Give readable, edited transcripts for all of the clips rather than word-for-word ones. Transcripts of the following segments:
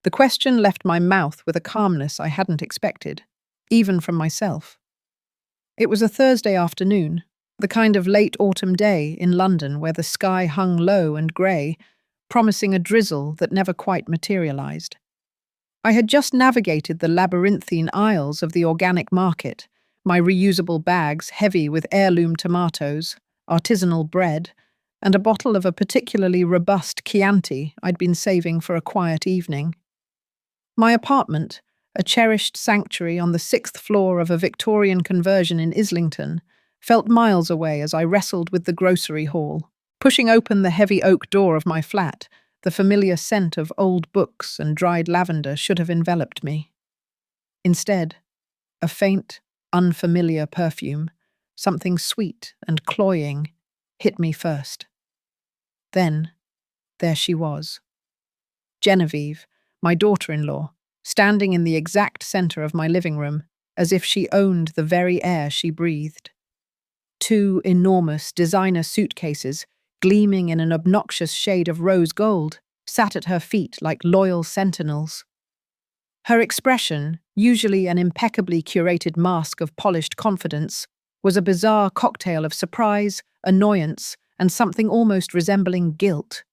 The question left my mouth with a calmness I hadn't expected, even from myself. It was a Thursday afternoon, the kind of late autumn day in London where the sky hung low and grey, promising a drizzle that never quite materialised. I had just navigated the labyrinthine aisles of the organic market, my reusable bags heavy with heirloom tomatoes, artisanal bread, and a bottle of a particularly robust Chianti I'd been saving for a quiet evening. My apartment, a cherished sanctuary on the 6th floor of a Victorian conversion in Islington, felt miles away as I wrestled with the grocery haul. Pushing open the heavy oak door of my flat, the familiar scent of old books and dried lavender should have enveloped me. Instead, a faint, unfamiliar perfume, something sweet and cloying, hit me first. Then, there she was. Genevieve, my daughter-in-law, standing in the exact center of my living room, as if she owned the very air she breathed. Two enormous designer suitcases, gleaming in an obnoxious shade of rose gold, sat at her feet like loyal sentinels. Her expression, usually an impeccably curated mask of polished confidence, was a bizarre cocktail of surprise, annoyance, and something almost resembling guilt.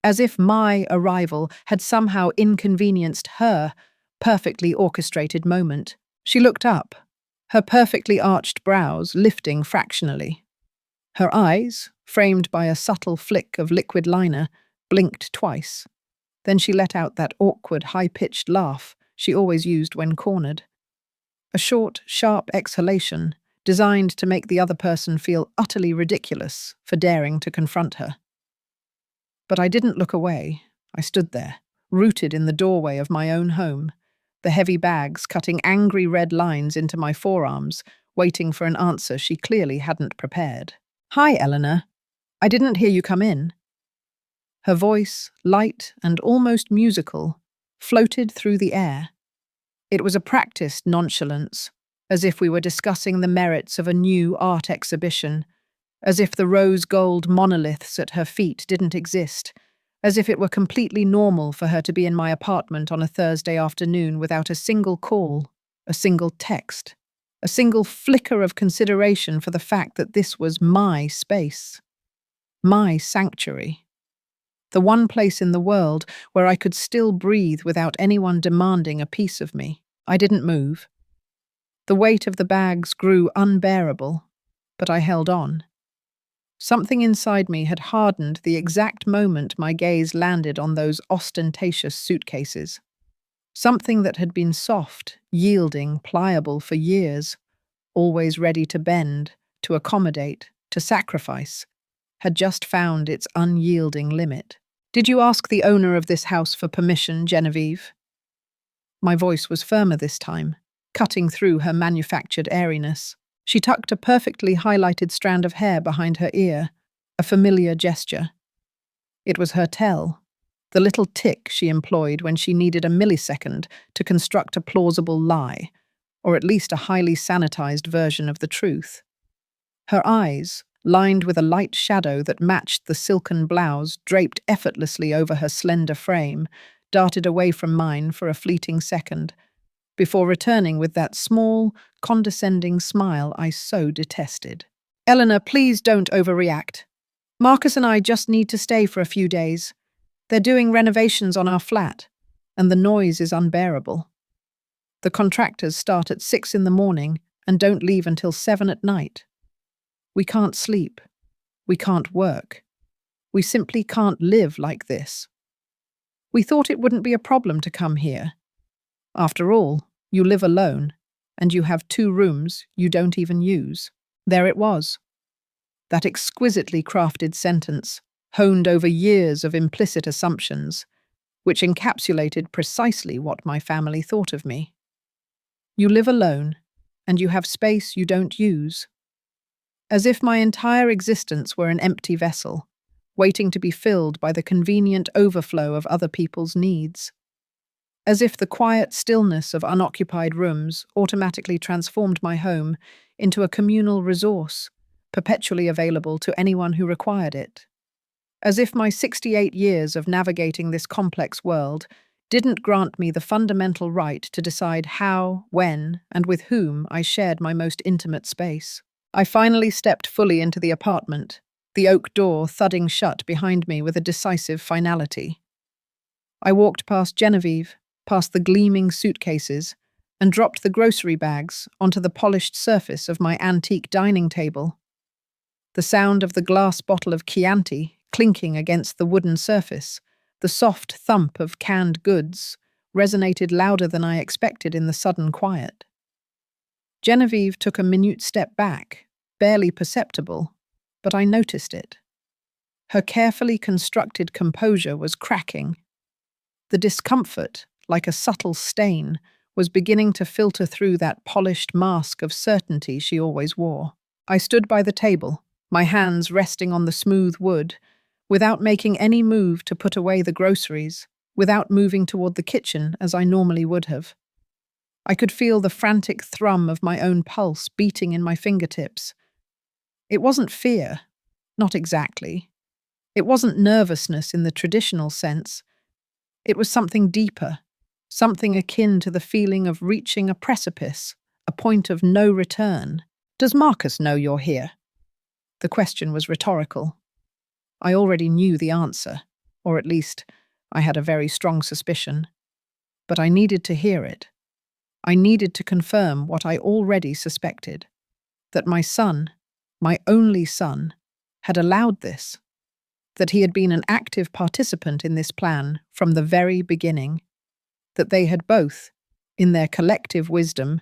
As if my arrival had somehow inconvenienced her perfectly orchestrated moment, she looked up, her perfectly arched brows lifting fractionally. Her eyes, framed by a subtle flick of liquid liner, blinked twice. Then she let out that awkward, high-pitched laugh she always used when cornered. A short, sharp exhalation designed to make the other person feel utterly ridiculous for daring to confront her. But I didn't look away. I stood there, rooted in the doorway of my own home, the heavy bags cutting angry red lines into my forearms, waiting for an answer she clearly hadn't prepared. "Hi, Eleanor. I didn't hear you come in." Her voice, light and almost musical, floated through the air. It was a practiced nonchalance, as if we were discussing the merits of a new art exhibition, as if the rose-gold monoliths at her feet didn't exist, as if it were completely normal for her to be in my apartment on a Thursday afternoon without a single call, a single text, a single flicker of consideration for the fact that this was my space, my sanctuary, the one place in the world where I could still breathe without anyone demanding a piece of me. I didn't move. The weight of the bags grew unbearable, but I held on. Something inside me had hardened the exact moment my gaze landed on those ostentatious suitcases. Something that had been soft, yielding, pliable for years, always ready to bend, to accommodate, to sacrifice, had just found its unyielding limit. "Did you ask the owner of this house for permission, Genevieve?" My voice was firmer this time, cutting through her manufactured airiness. She tucked a perfectly highlighted strand of hair behind her ear, a familiar gesture. It was her tell, the little tick she employed when she needed a millisecond to construct a plausible lie, or at least a highly sanitized version of the truth. Her eyes, lined with a light shadow that matched the silken blouse draped effortlessly over her slender frame, darted away from mine for a fleeting second, before returning with that small, condescending smile I so detested. "Eleanor, please don't overreact. Marcus and I just need to stay for a few days. They're doing renovations on our flat, and the noise is unbearable. The contractors start at 6 in the morning and don't leave until 7 at night. We can't sleep. We can't work. We simply can't live like this. We thought it wouldn't be a problem to come here. After all, you live alone, and you have 2 rooms you don't even use." There it was. That exquisitely crafted sentence, honed over years of implicit assumptions, which encapsulated precisely what my family thought of me. You live alone, and you have space you don't use. As if my entire existence were an empty vessel, waiting to be filled by the convenient overflow of other people's needs. As if the quiet stillness of unoccupied rooms automatically transformed my home into a communal resource, perpetually available to anyone who required it. As if my 68 years of navigating this complex world didn't grant me the fundamental right to decide how, when, and with whom I shared my most intimate space. I finally stepped fully into the apartment, the oak door thudding shut behind me with a decisive finality. I walked past Genevieve, past the gleaming suitcases, and dropped the grocery bags onto the polished surface of my antique dining table. The sound of the glass bottle of Chianti clinking against the wooden surface, the soft thump of canned goods, resonated louder than I expected in the sudden quiet. Genevieve took a minute step back, barely perceptible, but I noticed it. Her carefully constructed composure was cracking. The discomfort, like a subtle stain, was beginning to filter through that polished mask of certainty she always wore. I stood by the table, my hands resting on the smooth wood, without making any move to put away the groceries, without moving toward the kitchen as I normally would have. I could feel the frantic thrum of my own pulse beating in my fingertips. It wasn't fear, not exactly. It wasn't nervousness in the traditional sense. It was something deeper, something akin to the feeling of reaching a precipice, a point of no return. "Does Marcus know you're here?" The question was rhetorical. I already knew the answer, or at least I had a very strong suspicion. But I needed to hear it. I needed to confirm what I already suspected, that my son, my only son, had allowed this, that he had been an active participant in this plan from the very beginning, that they had both, in their collective wisdom,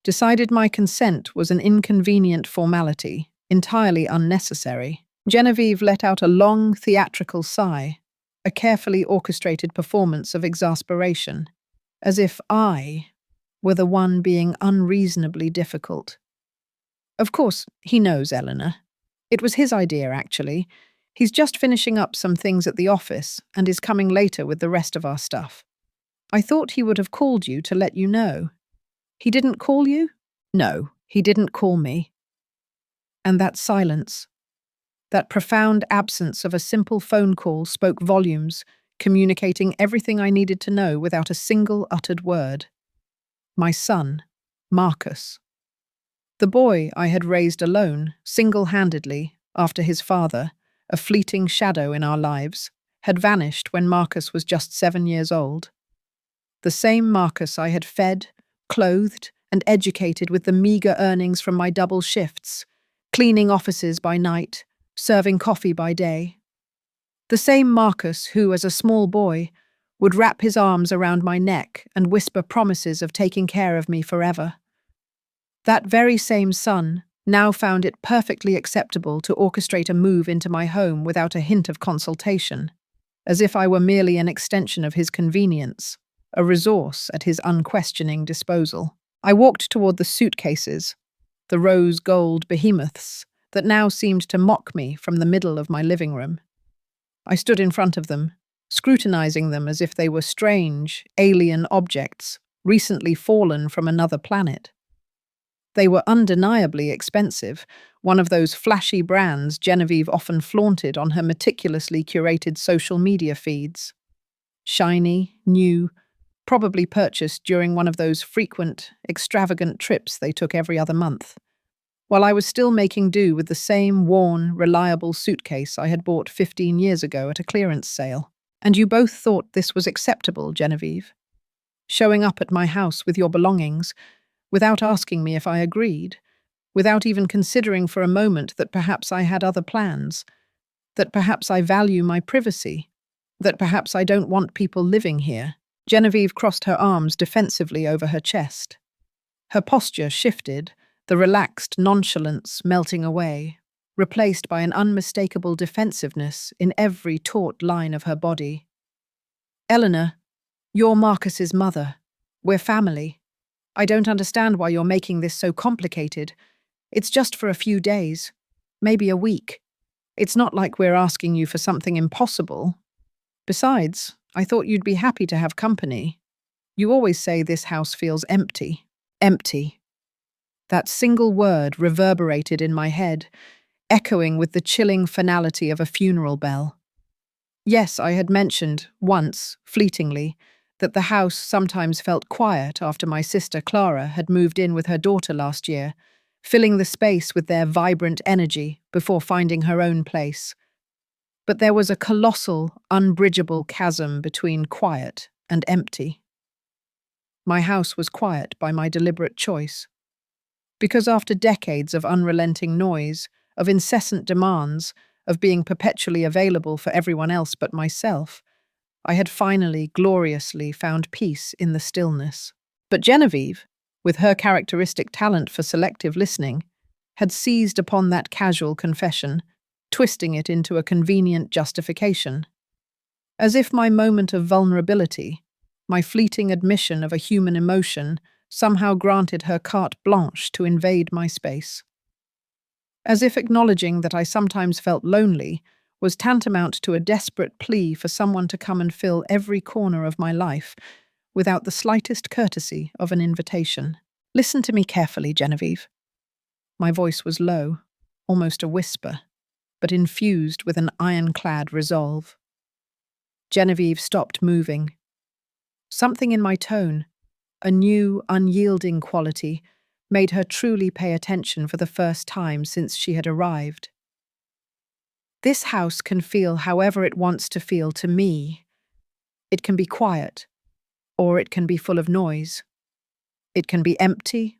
decided my consent was an inconvenient formality, entirely unnecessary. Genevieve let out a long theatrical sigh, a carefully orchestrated performance of exasperation, as if I were the one being unreasonably difficult. "Of course, he knows, Eleanor. It was his idea, actually. He's just finishing up some things at the office and is coming later with the rest of our stuff. I thought he would have called you to let you know." "He didn't call you?" "No, he didn't call me." And that silence, that profound absence of a simple phone call, spoke volumes, communicating everything I needed to know without a single uttered word. My son, Marcus. The boy I had raised alone, single-handedly, after his father, a fleeting shadow in our lives, had vanished when Marcus was just 7 years old. The same Marcus I had fed, clothed, and educated with the meager earnings from my double shifts, cleaning offices by night, serving coffee by day. The same Marcus who, as a small boy, would wrap his arms around my neck and whisper promises of taking care of me forever. That very same son now found it perfectly acceptable to orchestrate a move into my home without a hint of consultation, as if I were merely an extension of his convenience, a resource at his unquestioning disposal. I walked toward the suitcases, the rose-gold behemoths that now seemed to mock me from the middle of my living room. I stood in front of them, scrutinizing them as if they were strange, alien objects, recently fallen from another planet. They were undeniably expensive, one of those flashy brands Genevieve often flaunted on her meticulously curated social media feeds. Shiny, new, probably purchased during one of those frequent, extravagant trips they took every other month, while I was still making do with the same worn, reliable suitcase I had bought 15 years ago at a clearance sale. "And you both thought this was acceptable, Genevieve? Showing up at my house with your belongings, without asking me if I agreed, without even considering for a moment that perhaps I had other plans, that perhaps I value my privacy, that perhaps I don't want people living here." Genevieve crossed her arms defensively over her chest. Her posture shifted, the relaxed nonchalance melting away, replaced by an unmistakable defensiveness in every taut line of her body. "Eleanor, you're Marcus's mother. We're family. I don't understand why you're making this so complicated. It's just for a few days, maybe a week. It's not like we're asking you for something impossible. Besides, I thought you'd be happy to have company. You always say this house feels empty." Empty. That single word reverberated in my head, echoing with the chilling finality of a funeral bell. Yes, I had mentioned, once, fleetingly, that the house sometimes felt quiet after my sister Clara had moved in with her daughter last year, filling the space with their vibrant energy before finding her own place. But there was a colossal, unbridgeable chasm between quiet and empty. My house was quiet by my deliberate choice. Because after decades of unrelenting noise, of incessant demands, of being perpetually available for everyone else but myself, I had finally, gloriously found peace in the stillness. But Genevieve, with her characteristic talent for selective listening, had seized upon that casual confession, twisting it into a convenient justification. As if my moment of vulnerability, my fleeting admission of a human emotion, somehow granted her carte blanche to invade my space. As if acknowledging that I sometimes felt lonely was tantamount to a desperate plea for someone to come and fill every corner of my life without the slightest courtesy of an invitation. Listen to me carefully, Genevieve. My voice was low, almost a whisper, but infused with an ironclad resolve. Genevieve stopped moving. Something in my tone, a new, unyielding quality, made her truly pay attention for the first time since she had arrived. This house can feel however it wants to feel to me. It can be quiet, or it can be full of noise. It can be empty,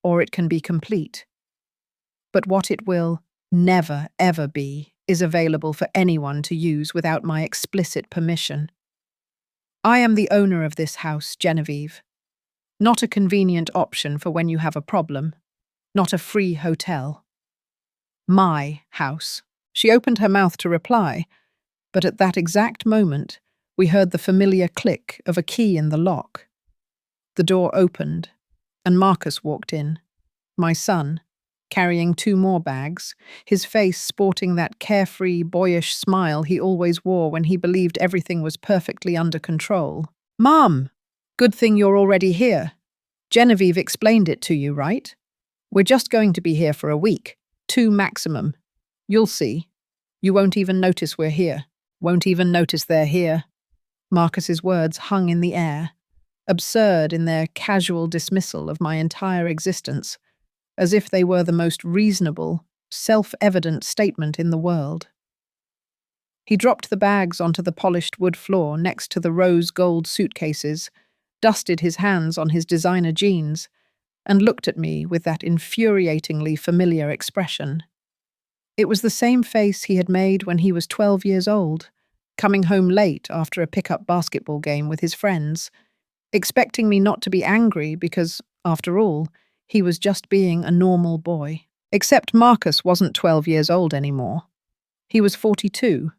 or it can be complete. But what it will never, ever be is available for anyone to use without my explicit permission. I am the owner of this house, Genevieve. Not a convenient option for when you have a problem. Not a free hotel. My house. She opened her mouth to reply, but at that exact moment, we heard the familiar click of a key in the lock. The door opened, and Marcus walked in, my son, carrying 2 more bags, his face sporting that carefree, boyish smile he always wore when he believed everything was perfectly under control. "Mom! Good thing you're already here. Genevieve explained it to you, right? We're just going to be here for a week, 2 maximum. You'll see. You won't even notice we're here. Won't even notice they're here." Marcus's words hung in the air, absurd in their casual dismissal of my entire existence, as if they were the most reasonable, self-evident statement in the world. He dropped the bags onto the polished wood floor next to the rose-gold suitcases, dusted his hands on his designer jeans, and looked at me with that infuriatingly familiar expression. It was the same face he had made when he was 12 years old, coming home late after a pickup basketball game with his friends, expecting me not to be angry because, after all, he was just being a normal boy. Except Marcus wasn't 12 years old anymore. He was 42,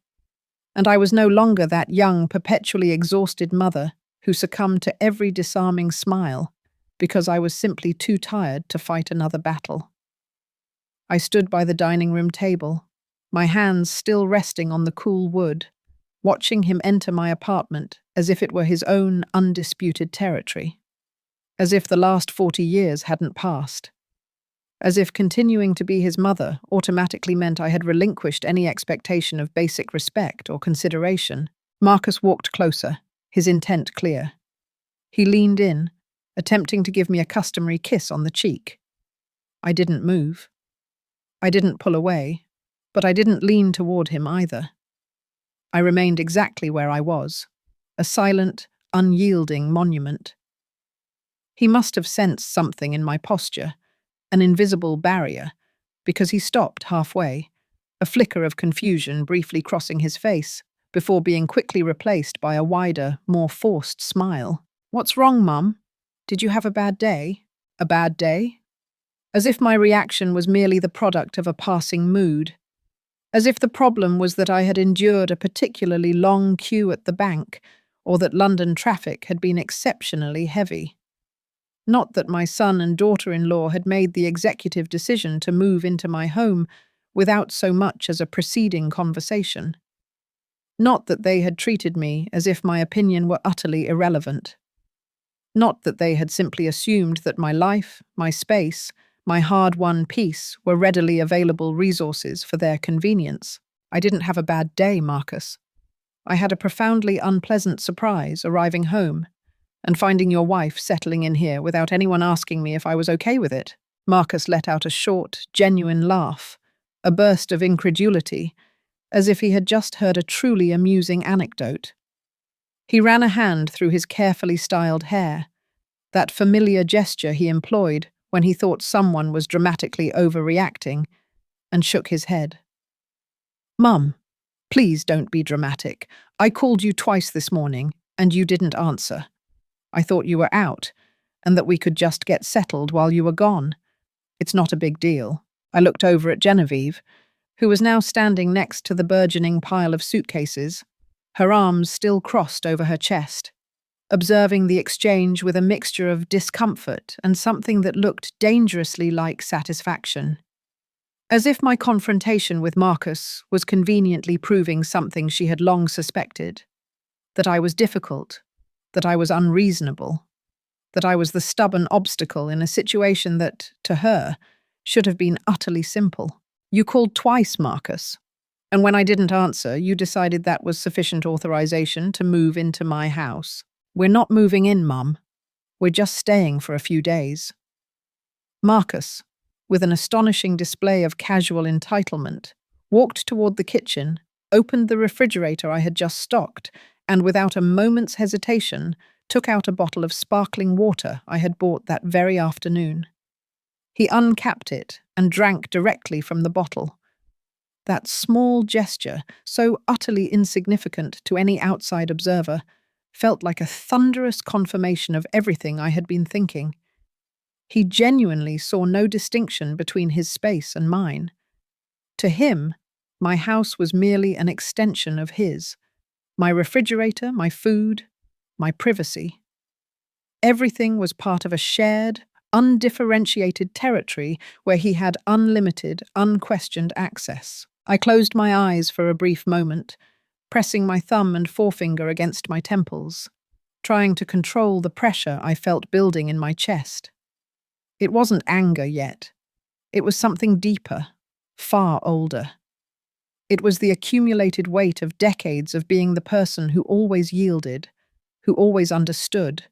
and I was no longer that young, perpetually exhausted mother who succumbed to every disarming smile because I was simply too tired to fight another battle. I stood by the dining room table, my hands still resting on the cool wood, watching him enter my apartment as if it were his own undisputed territory, as if the last 40 years hadn't passed, as if continuing to be his mother automatically meant I had relinquished any expectation of basic respect or consideration. Marcus walked closer, his intent clear. He leaned in, attempting to give me a customary kiss on the cheek. I didn't move. I didn't pull away, but I didn't lean toward him either. I remained exactly where I was, a silent, unyielding monument. He must have sensed something in my posture, an invisible barrier, because he stopped halfway, a flicker of confusion briefly crossing his face, before being quickly replaced by a wider, more forced smile. "What's wrong, Mum? Did you have a bad day? A bad day?" As if my reaction was merely the product of a passing mood. As if the problem was that I had endured a particularly long queue at the bank, or that London traffic had been exceptionally heavy. Not that my son and daughter-in-law had made the executive decision to move into my home without so much as a preceding conversation. Not that they had treated me as if my opinion were utterly irrelevant. Not that they had simply assumed that my life, my space, my hard-won peace were readily available resources for their convenience. I didn't have a bad day, Marcus. I had a profoundly unpleasant surprise arriving home, and finding your wife settling in here without anyone asking me if I was okay with it." Marcus let out a short, genuine laugh, a burst of incredulity, as if he had just heard a truly amusing anecdote. He ran a hand through his carefully styled hair, that familiar gesture he employed when he thought someone was dramatically overreacting, and shook his head. "Mum, please don't be dramatic. I called you twice this morning, and you didn't answer. I thought you were out, and that we could just get settled while you were gone. It's not a big deal." I looked over at Genevieve, who was now standing next to the burgeoning pile of suitcases, her arms still crossed over her chest, observing the exchange with a mixture of discomfort and something that looked dangerously like satisfaction. As if my confrontation with Marcus was conveniently proving something she had long suspected, that I was difficult, that I was unreasonable, that I was the stubborn obstacle in a situation that, to her, should have been utterly simple. "You called twice, Marcus, and when I didn't answer, you decided that was sufficient authorization to move into my house." "We're not moving in, Mum. We're just staying for a few days." Marcus, with an astonishing display of casual entitlement, walked toward the kitchen, opened the refrigerator I had just stocked, and without a moment's hesitation, took out a bottle of sparkling water I had bought that very afternoon. He uncapped it and drank directly from the bottle. That small gesture, so utterly insignificant to any outside observer, felt like a thunderous confirmation of everything I had been thinking. He genuinely saw no distinction between his space and mine. To him, my house was merely an extension of his. My refrigerator, my food, my privacy. Everything was part of a shared, undifferentiated territory where he had unlimited, unquestioned access. I closed my eyes for a brief moment, pressing my thumb and forefinger against my temples, trying to control the pressure I felt building in my chest. It wasn't anger yet. It was something deeper, far older. It was the accumulated weight of decades of being the person who always yielded, who always understood,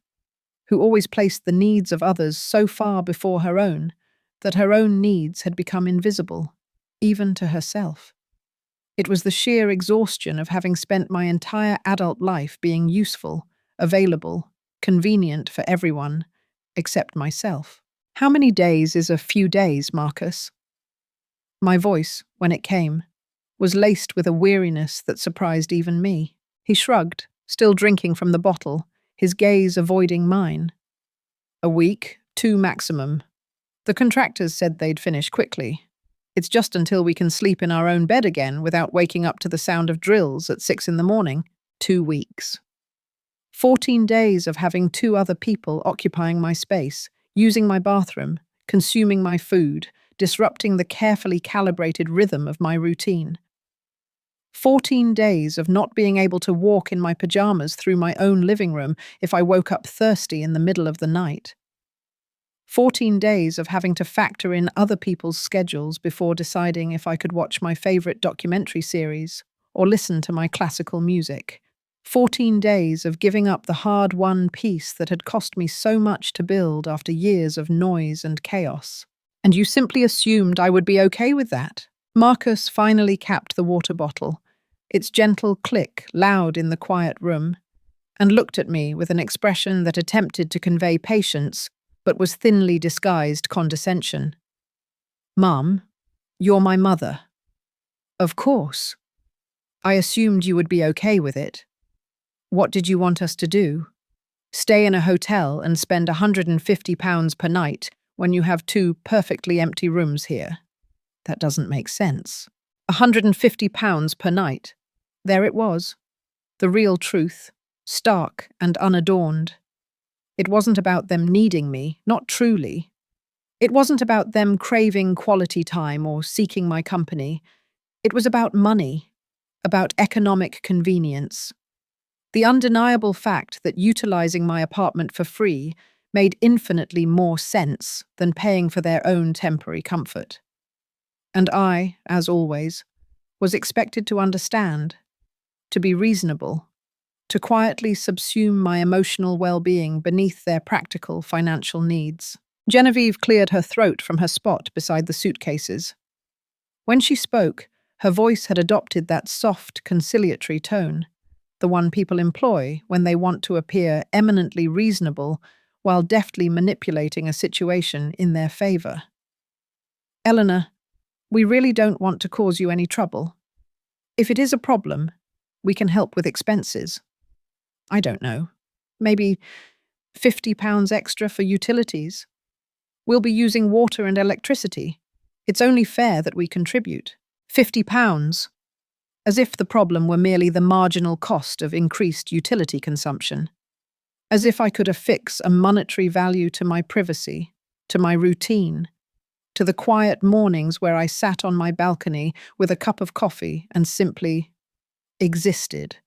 who always placed the needs of others so far before her own that her own needs had become invisible, even to herself. It was the sheer exhaustion of having spent my entire adult life being useful, available, convenient for everyone, except myself. "How many days is a few days, Marcus?" My voice, when it came, was laced with a weariness that surprised even me. He shrugged, still drinking from the bottle, his gaze avoiding mine. "A week, 2 maximum. The contractors said they'd finish quickly. It's just until we can sleep in our own bed again without waking up to the sound of drills at 6 in the morning. 2 weeks. 14 days of having 2 other people occupying my space, using my bathroom, consuming my food, disrupting the carefully calibrated rhythm of my routine. 14 days of not being able to walk in my pajamas through my own living room if I woke up thirsty in the middle of the night. 14 days of having to factor in other people's schedules before deciding if I could watch my favorite documentary series or listen to my classical music. 14 days of giving up the hard-won peace that had cost me so much to build after years of noise and chaos. And you simply assumed I would be okay with that. Marcus finally capped the water bottle, its gentle click loud in the quiet room, and looked at me with an expression that attempted to convey patience, but was thinly disguised condescension. "Mum, you're my mother." "Of course. I assumed you would be okay with it. What did you want us to do? Stay in a hotel and spend £150 per night when you have 2 perfectly empty rooms here? That doesn't make sense. £150 per night. There it was. The real truth, stark and unadorned. It wasn't about them needing me, not truly. It wasn't about them craving quality time or seeking my company. It was about money, about economic convenience. The undeniable fact that utilizing my apartment for free made infinitely more sense than paying for their own temporary comfort. And I, as always, was expected to understand, to be reasonable, to quietly subsume my emotional well-being beneath their practical financial needs. Genevieve cleared her throat from her spot beside the suitcases. When she spoke, her voice had adopted that soft, conciliatory tone, the one people employ when they want to appear eminently reasonable while deftly manipulating a situation in their favor. Eleanor, we really don't want to cause you any trouble. If it is a problem, we can help with expenses. I don't know, maybe £50 extra for utilities. We'll be using water and electricity. It's only fair that we contribute. £50, as if the problem were merely the marginal cost of increased utility consumption. As if I could affix a monetary value to my privacy, to my routine, to the quiet mornings where I sat on my balcony with a cup of coffee and simply existed,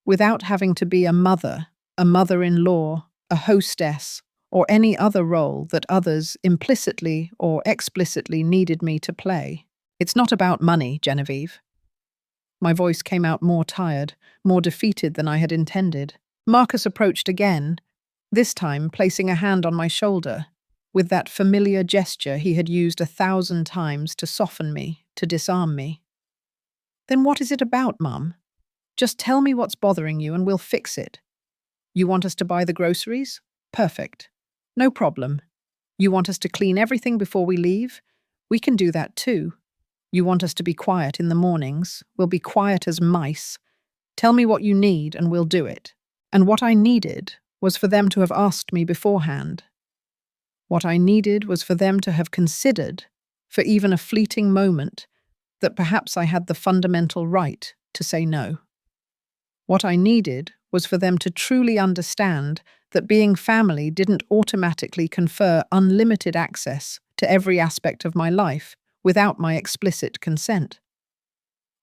without having to be a mother-in-law, a hostess, or any other role that others implicitly or explicitly needed me to play. It's not about money, Genevieve. My voice came out more tired, more defeated than I had intended. Marcus approached again, this time placing a hand on my shoulder, with that familiar gesture he had used 1,000 times to soften me, to disarm me. Then what is it about, Mum? Just tell me what's bothering you and we'll fix it. You want us to buy the groceries? Perfect. No problem. You want us to clean everything before we leave? We can do that too. You want us to be quiet in the mornings? We'll be quiet as mice. Tell me what you need and we'll do it. And what I needed was for them to have asked me beforehand. What I needed was for them to have considered, for even a fleeting moment, that perhaps I had the fundamental right to say no. What I needed was for them to truly understand that being family didn't automatically confer unlimited access to every aspect of my life without my explicit consent.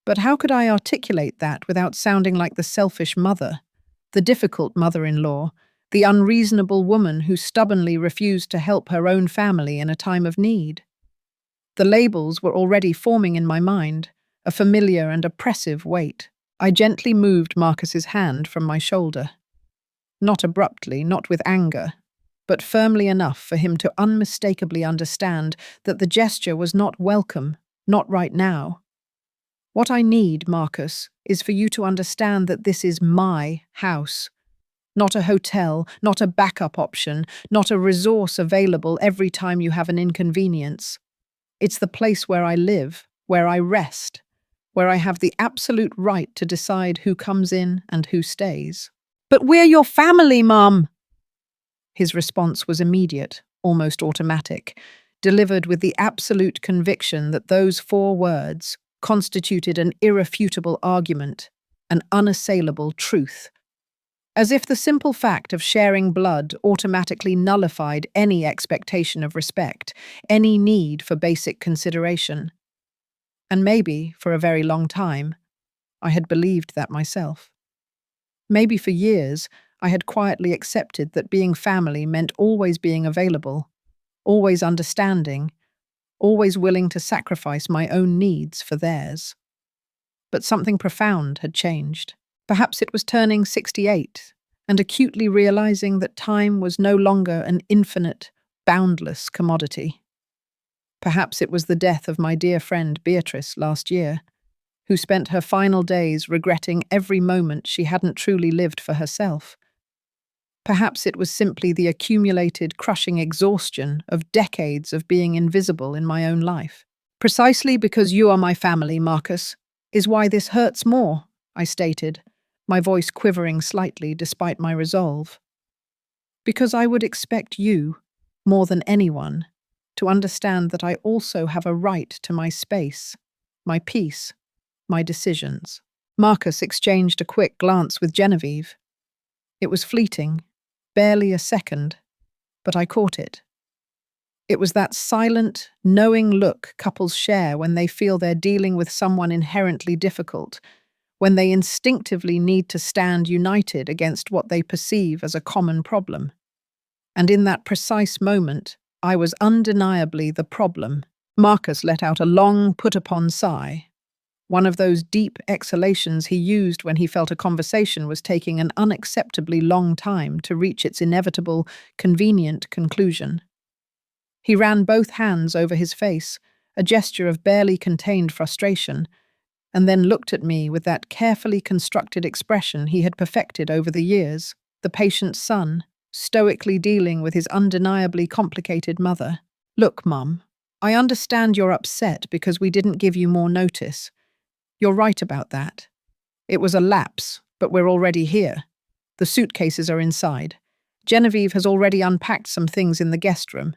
But how could I articulate that without sounding like the selfish mother, the difficult mother-in-law, the unreasonable woman who stubbornly refused to help her own family in a time of need? The labels were already forming in my mind, a familiar and oppressive weight. I gently moved Marcus's hand from my shoulder. Not abruptly, not with anger, but firmly enough for him to unmistakably understand that the gesture was not welcome, not right now. What I need, Marcus, is for you to understand that this is my house. Not a hotel, not a backup option, not a resource available every time you have an inconvenience. It's the place where I live, where I rest, where I have the absolute right to decide who comes in and who stays. But we're your family, Mum! His response was immediate, almost automatic, delivered with the absolute conviction that those 4 words constituted an irrefutable argument, an unassailable truth. As if the simple fact of sharing blood automatically nullified any expectation of respect, any need for basic consideration. And maybe, for a very long time, I had believed that myself. Maybe for years, I had quietly accepted that being family meant always being available, always understanding, always willing to sacrifice my own needs for theirs. But something profound had changed. Perhaps it was turning 68 and acutely realizing that time was no longer an infinite, boundless commodity. Perhaps it was the death of my dear friend Beatrice last year, who spent her final days regretting every moment she hadn't truly lived for herself. Perhaps it was simply the accumulated, crushing exhaustion of decades of being invisible in my own life. Precisely because you are my family, Marcus, is why this hurts more, I stated, my voice quivering slightly despite my resolve. Because I would expect you, more than anyone, to understand that I also have a right to my space, my peace, my decisions. Marcus exchanged a quick glance with Genevieve. It was fleeting, barely a second, but I caught it. It was that silent, knowing look couples share when they feel they're dealing with someone inherently difficult, when they instinctively need to stand united against what they perceive as a common problem. And in that precise moment, I was undeniably the problem. Marcus let out a long, put-upon sigh. one of those deep exhalations he used when he felt a conversation was taking an unacceptably long time to reach its inevitable, convenient conclusion. He ran both hands over his face, a gesture of barely contained frustration, and then looked at me with that carefully constructed expression he had perfected over the years, the patient son, stoically dealing with his undeniably complicated mother. "Look, Mum, I understand you're upset because we didn't give you more notice. You're right about that. It was a lapse, but we're already here. The suitcases are inside. Genevieve has already unpacked some things in the guest room.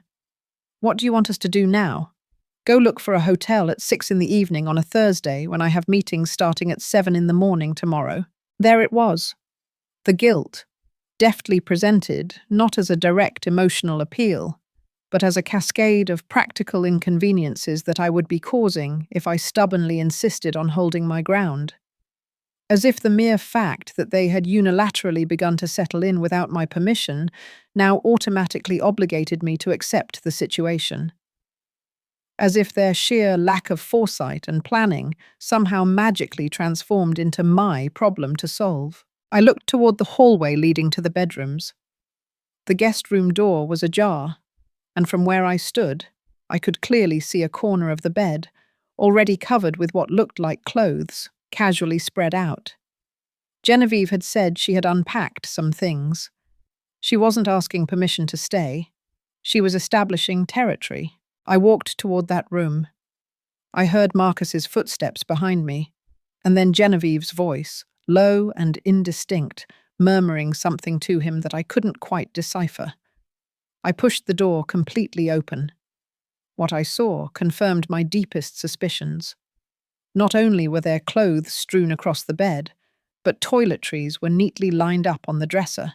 What do you want us to do now? Go look for a hotel at 6 in the evening on a Thursday when I have meetings starting at 7 in the morning tomorrow." There it was. The guilt, deftly presented not as a direct emotional appeal, but as a cascade of practical inconveniences that I would be causing if I stubbornly insisted on holding my ground. As if the mere fact that they had unilaterally begun to settle in without my permission now automatically obligated me to accept the situation. As if their sheer lack of foresight and planning somehow magically transformed into my problem to solve. I looked toward the hallway leading to the bedrooms. The guest room door was ajar, and from where I stood, I could clearly see a corner of the bed, already covered with what looked like clothes, casually spread out. Genevieve had said she had unpacked some things. She wasn't asking permission to stay. She was establishing territory. I walked toward that room. I heard Marcus's footsteps behind me, and then Genevieve's voice, low and indistinct, murmuring something to him that I couldn't quite decipher. I pushed the door completely open. What I saw confirmed my deepest suspicions. Not only were there clothes strewn across the bed, but toiletries were neatly lined up on the dresser.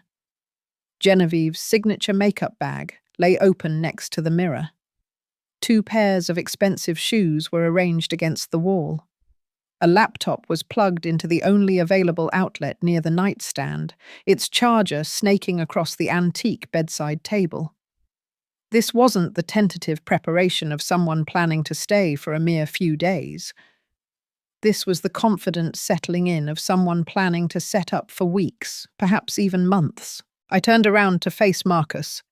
Genevieve's signature makeup bag lay open next to the mirror. 2 pairs of expensive shoes were arranged against the wall. A laptop was plugged into the only available outlet near the nightstand, its charger snaking across the antique bedside table. This wasn't the tentative preparation of someone planning to stay for a mere few days. This was the confident settling in of someone planning to set up for weeks, perhaps even months. I turned around to face Marcus,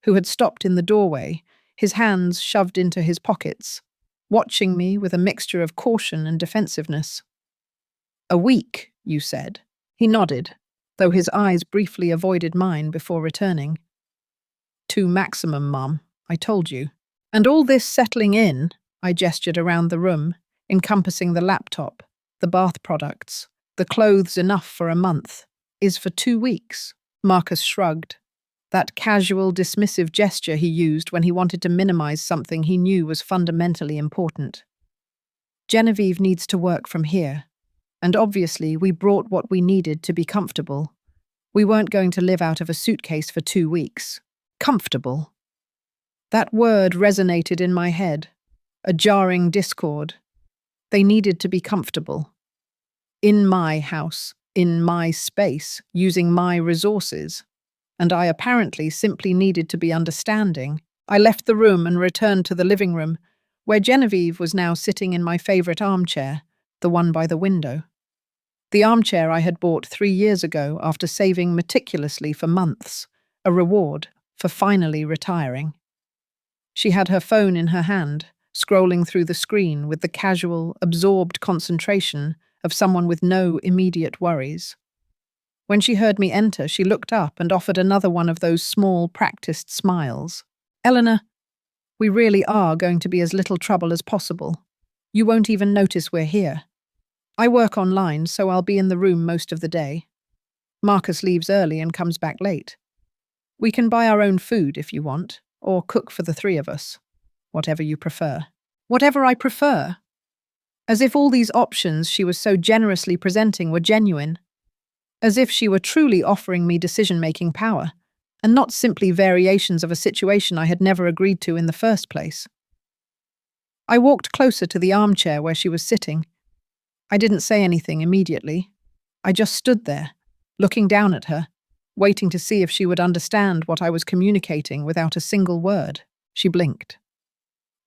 who had stopped in the doorway, his hands shoved into his pockets, watching me with a mixture of caution and defensiveness. "A week, you said?" He nodded, though his eyes briefly avoided mine before returning. "2 maximum, Mum, I told you." "And all this settling in," I gestured around the room, encompassing the laptop, the bath products, the clothes enough for a month, "is for 2 weeks." Marcus shrugged. That casual, dismissive gesture he used when he wanted to minimize something he knew was fundamentally important. "Genevieve needs to work from here, and obviously we brought what we needed to be comfortable. We weren't going to live out of a suitcase for 2 weeks. Comfortable." That word resonated in my head, a jarring discord. They needed to be comfortable. In my house, in my space, using my resources. And I apparently simply needed to be understanding. I left the room and returned to the living room, where Genevieve was now sitting in my favorite armchair, the one by the window. The armchair I had bought 3 years ago after saving meticulously for months, a reward for finally retiring. She had her phone in her hand, scrolling through the screen with the casual, absorbed concentration of someone with no immediate worries. When she heard me enter, she looked up and offered another one of those small, practiced smiles. "Eleanor, we really are going to be as little trouble as possible. You won't even notice we're here. I work online, so I'll be in the room most of the day. Marcus leaves early and comes back late. We can buy our own food if you want, or cook for the 3 of us. Whatever you prefer." Whatever I prefer? As if all these options she was so generously presenting were genuine. As if she were truly offering me decision-making power, and not simply variations of a situation I had never agreed to in the first place. I walked closer to the armchair where she was sitting. I didn't say anything immediately. I just stood there, looking down at her, waiting to see if she would understand what I was communicating without a single word. She blinked.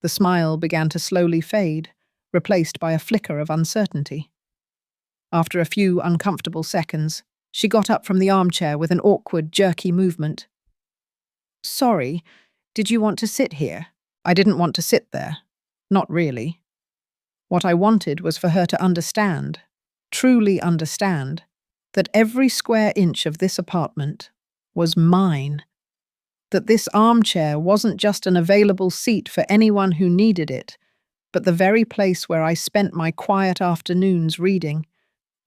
The smile began to slowly fade, replaced by a flicker of uncertainty. After a few uncomfortable seconds, she got up from the armchair with an awkward, jerky movement. "Sorry, did you want to sit here?" I didn't want to sit there. Not really. What I wanted was for her to understand, truly understand, that every square inch of this apartment was mine. That this armchair wasn't just an available seat for anyone who needed it, but the very place where I spent my quiet afternoons reading,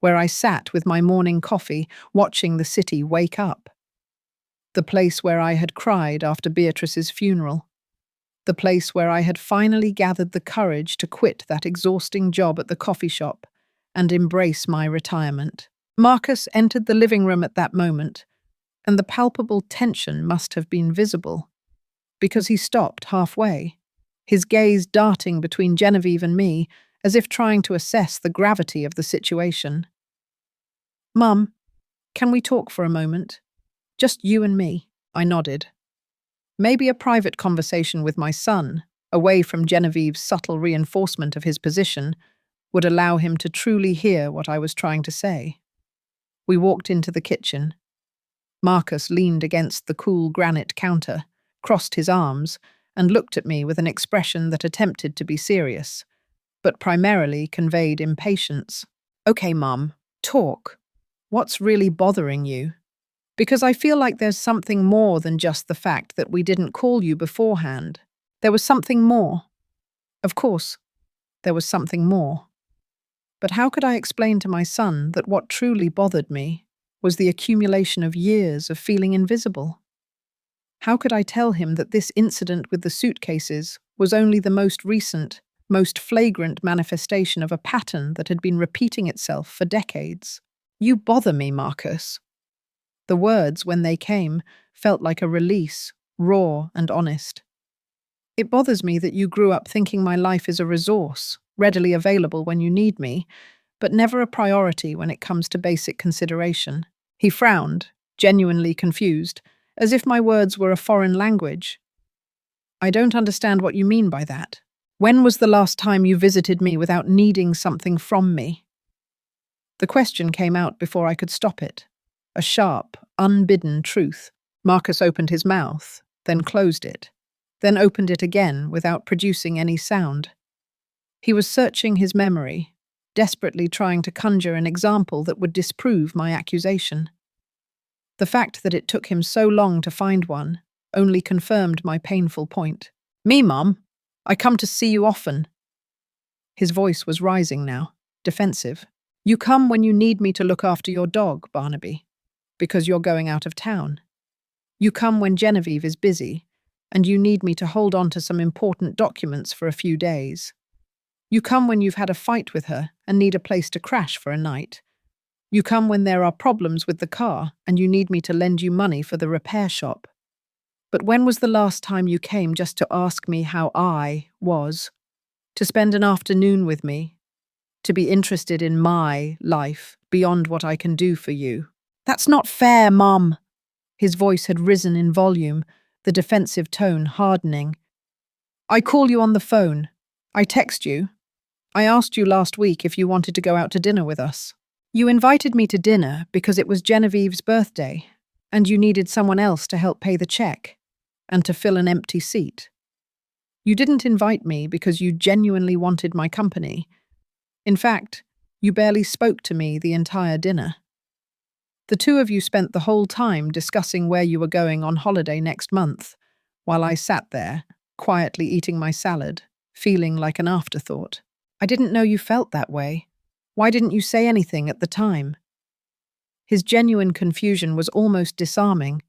where I sat with my morning coffee, watching the city wake up. The place where I had cried after Beatrice's funeral. The place where I had finally gathered the courage to quit that exhausting job at the coffee shop and embrace my retirement. Marcus entered the living room at that moment, and the palpable tension must have been visible, because he stopped halfway, his gaze darting between Genevieve and me, as if trying to assess the gravity of the situation. "Mum, can we talk for a moment? Just you and me," I nodded. Maybe a private conversation with my son, away from Genevieve's subtle reinforcement of his position, would allow him to truly hear what I was trying to say. We walked into the kitchen. Marcus leaned against the cool granite counter, crossed his arms, and looked at me with an expression that attempted to be serious, but primarily conveyed impatience. "Okay, Mum, talk. What's really bothering you? Because I feel like there's something more than just the fact that we didn't call you beforehand. There was something more." Of course, there was something more. But how could I explain to my son that what truly bothered me was the accumulation of years of feeling invisible? How could I tell him that this incident with the suitcases was only the most recent, most flagrant manifestation of a pattern that had been repeating itself for decades? "You bother me, Marcus." The words, when they came, felt like a release, raw and honest. "It bothers me that you grew up thinking my life is a resource, readily available when you need me, but never a priority when it comes to basic consideration." He frowned, genuinely confused, as if my words were a foreign language. "I don't understand what you mean by that. When was the last time you visited me without needing something from me?" The question came out before I could stop it. A sharp, unbidden truth. Marcus opened his mouth, then closed it, then opened it again without producing any sound. He was searching his memory, desperately trying to conjure an example that would disprove my accusation. The fact that it took him so long to find one only confirmed my painful point. "Me, Mum. I come to see you often." His voice was rising now, defensive. "You come when you need me to look after your dog, Barnaby, because you're going out of town. You come when Genevieve is busy, and you need me to hold on to some important documents for a few days. You come when you've had a fight with her and need a place to crash for a night. You come when there are problems with the car and you need me to lend you money for the repair shop. But when was the last time you came just to ask me how I was? To spend an afternoon with me? To be interested in my life beyond what I can do for you?" "That's not fair, Mum." His voice had risen in volume, the defensive tone hardening. "I call you on the phone. I text you. I asked you last week if you wanted to go out to dinner with us. You invited me to dinner because it was Genevieve's birthday, and you needed someone else to help pay the check, and to fill an empty seat. You didn't invite me because you genuinely wanted my company. In fact, you barely spoke to me the entire dinner. The two of you spent the whole time discussing where you were going on holiday next month, while I sat there, quietly eating my salad, feeling like an afterthought. I didn't know you felt that way. Why didn't you say anything at the time?" His genuine confusion was almost disarming,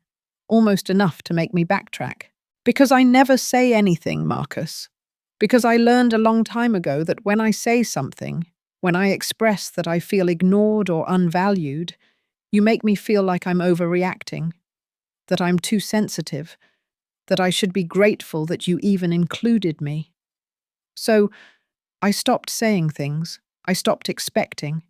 almost enough to make me backtrack. "Because I never say anything, Marcus. Because I learned a long time ago that when I say something, when I express that I feel ignored or unvalued, you make me feel like I'm overreacting, that I'm too sensitive, that I should be grateful that you even included me. So I stopped saying things. I stopped expecting.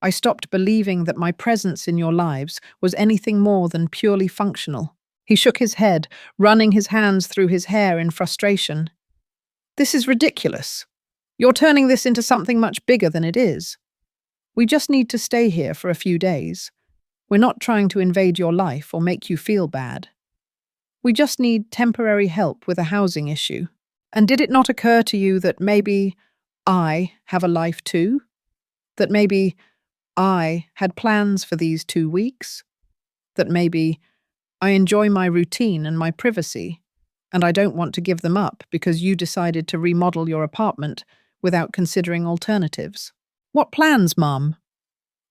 I stopped believing that my presence in your lives was anything more than purely functional." He shook his head, running his hands through his hair in frustration. "This is ridiculous. You're turning this into something much bigger than it is. We just need to stay here for a few days. We're not trying to invade your life or make you feel bad. We just need temporary help with a housing issue. And did it not occur to you that maybe I have a life too? That maybe I had plans for these 2 weeks? That maybe I enjoy my routine and my privacy, and I don't want to give them up because you decided to remodel your apartment without considering alternatives? What plans, Mum?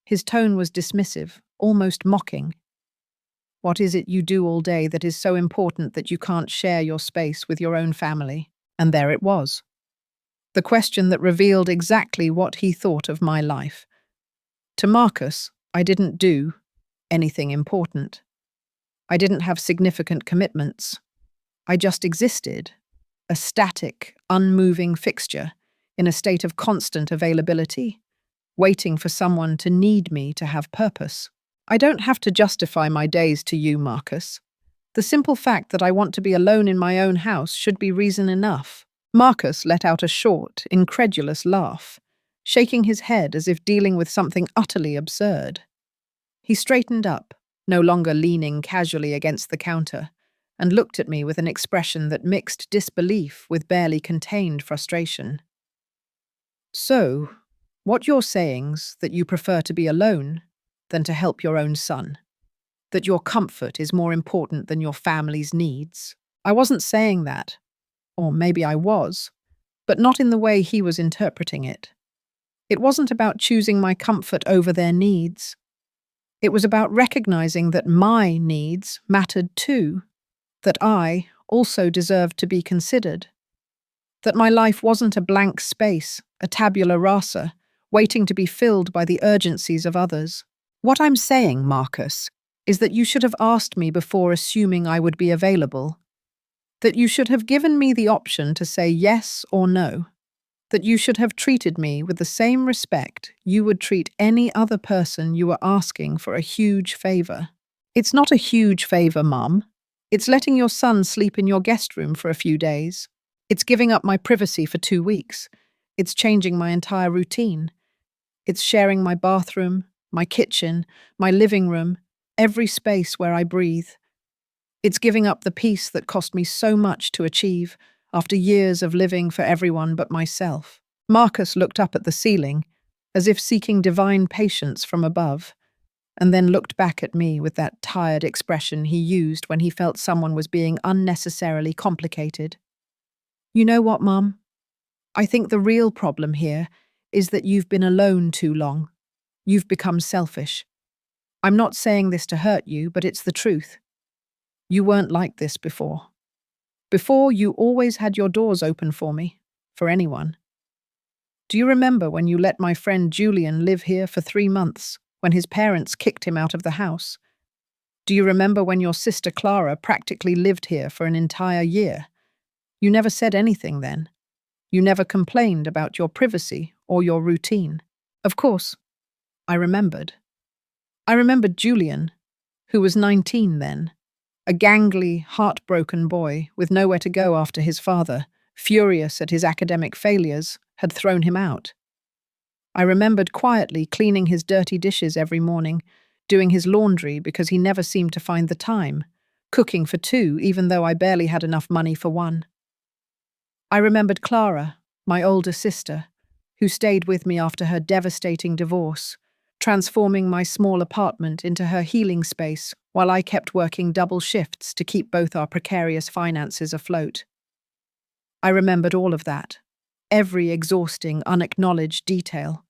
His tone was dismissive, almost mocking. What is it you do all day that is so important that you can't share your space with your own family? And there it was. The question that revealed exactly what he thought of my life. To Marcus, I didn't do anything important. I didn't have significant commitments. I just existed, a static, unmoving fixture in a state of constant availability, waiting for someone to need me to have purpose. I don't have to justify my days to you, Marcus. The simple fact that I want to be alone in my own house should be reason enough. Marcus let out a short, incredulous laugh, shaking his head as if dealing with something utterly absurd. He straightened up, no longer leaning casually against the counter, and looked at me with an expression that mixed disbelief with barely contained frustration. So, what you're saying's that you prefer to be alone than to help your own son? That your comfort is more important than your family's needs? I wasn't saying that. Or maybe I was, but not in the way he was interpreting it. It wasn't about choosing my comfort over their needs. It was about recognizing that my needs mattered too, that I also deserved to be considered, that my life wasn't a blank space, a tabula rasa, waiting to be filled by the urgencies of others. What I'm saying, Marcus, is that you should have asked me before assuming I would be available, that you should have given me the option to say yes or no, that you should have treated me with the same respect you would treat any other person you were asking for a huge favor. It's not a huge favor, Mum. It's letting your son sleep in your guest room for a few days. It's giving up my privacy for 2 weeks. It's changing my entire routine. It's sharing my bathroom, my kitchen, my living room, every space where I breathe. It's giving up the peace that cost me so much to achieve after years of living for everyone but myself. Marcus looked up at the ceiling, as if seeking divine patience from above, and then looked back at me with that tired expression he used when he felt someone was being unnecessarily complicated. You know what, Mum? I think the real problem here is that you've been alone too long. You've become selfish. I'm not saying this to hurt you, but it's the truth. You weren't like this before. Before, you always had your doors open for me, for anyone. Do you remember when you let my friend Julian live here for 3 months, when his parents kicked him out of the house? Do you remember when your sister Clara practically lived here for an entire year? You never said anything then. You never complained about your privacy or your routine. Of course, I remembered. I remembered Julian, who was 19 then, a gangly, heartbroken boy with nowhere to go after his father, furious at his academic failures, had thrown him out. I remembered quietly cleaning his dirty dishes every morning, doing his laundry because he never seemed to find the time, cooking for 2 even though I barely had enough money for 1. I remembered Clara, my older sister, who stayed with me after her devastating divorce, transforming my small apartment into her healing space while I kept working double shifts to keep both our precarious finances afloat. I remembered all of that, every exhausting, unacknowledged detail.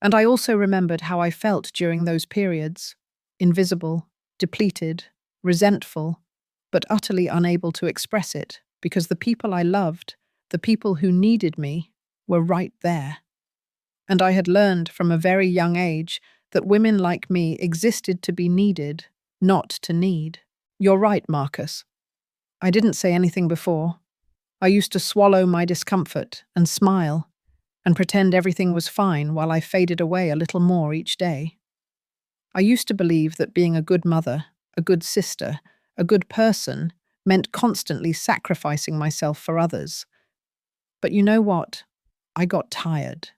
And I also remembered how I felt during those periods, invisible, depleted, resentful, but utterly unable to express it because the people I loved, the people who needed me, were right there. And I had learned from a very young age that women like me existed to be needed, not to need. You're right, Marcus. I didn't say anything before. I used to swallow my discomfort and smile and pretend everything was fine while I faded away a little more each day. I used to believe that being a good mother, a good sister, a good person meant constantly sacrificing myself for others. But you know what? I got tired.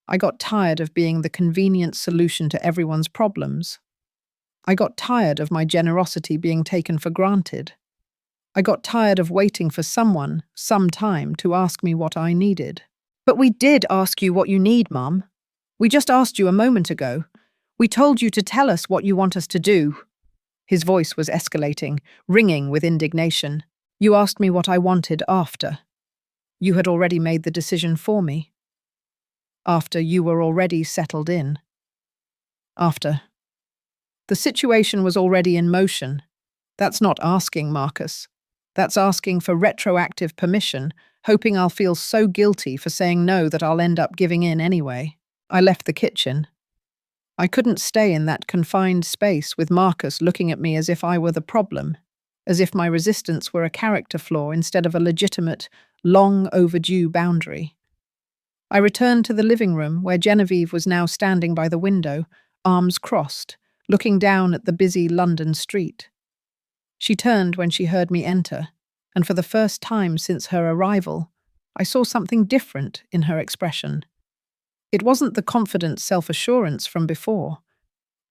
I got tired of being the convenient solution to everyone's problems. I got tired of my generosity being taken for granted. I got tired of waiting for someone, sometime, to ask me what I needed. But we did ask you what you need, Mum. We just asked you a moment ago. We told you to tell us what you want us to do. His voice was escalating, ringing with indignation. You asked me what I wanted after. You had already made the decision for me. After you were already settled in. After. The situation was already in motion. That's not asking, Marcus. That's asking for retroactive permission, hoping I'll feel so guilty for saying no that I'll end up giving in anyway. I left the kitchen. I couldn't stay in that confined space with Marcus looking at me as if I were the problem, as if my resistance were a character flaw instead of a legitimate, long overdue boundary. I returned to the living room where Genevieve was now standing by the window, arms crossed, looking down at the busy London street. She turned when she heard me enter, and for the first time since her arrival, I saw something different in her expression. It wasn't the confident self-assurance from before.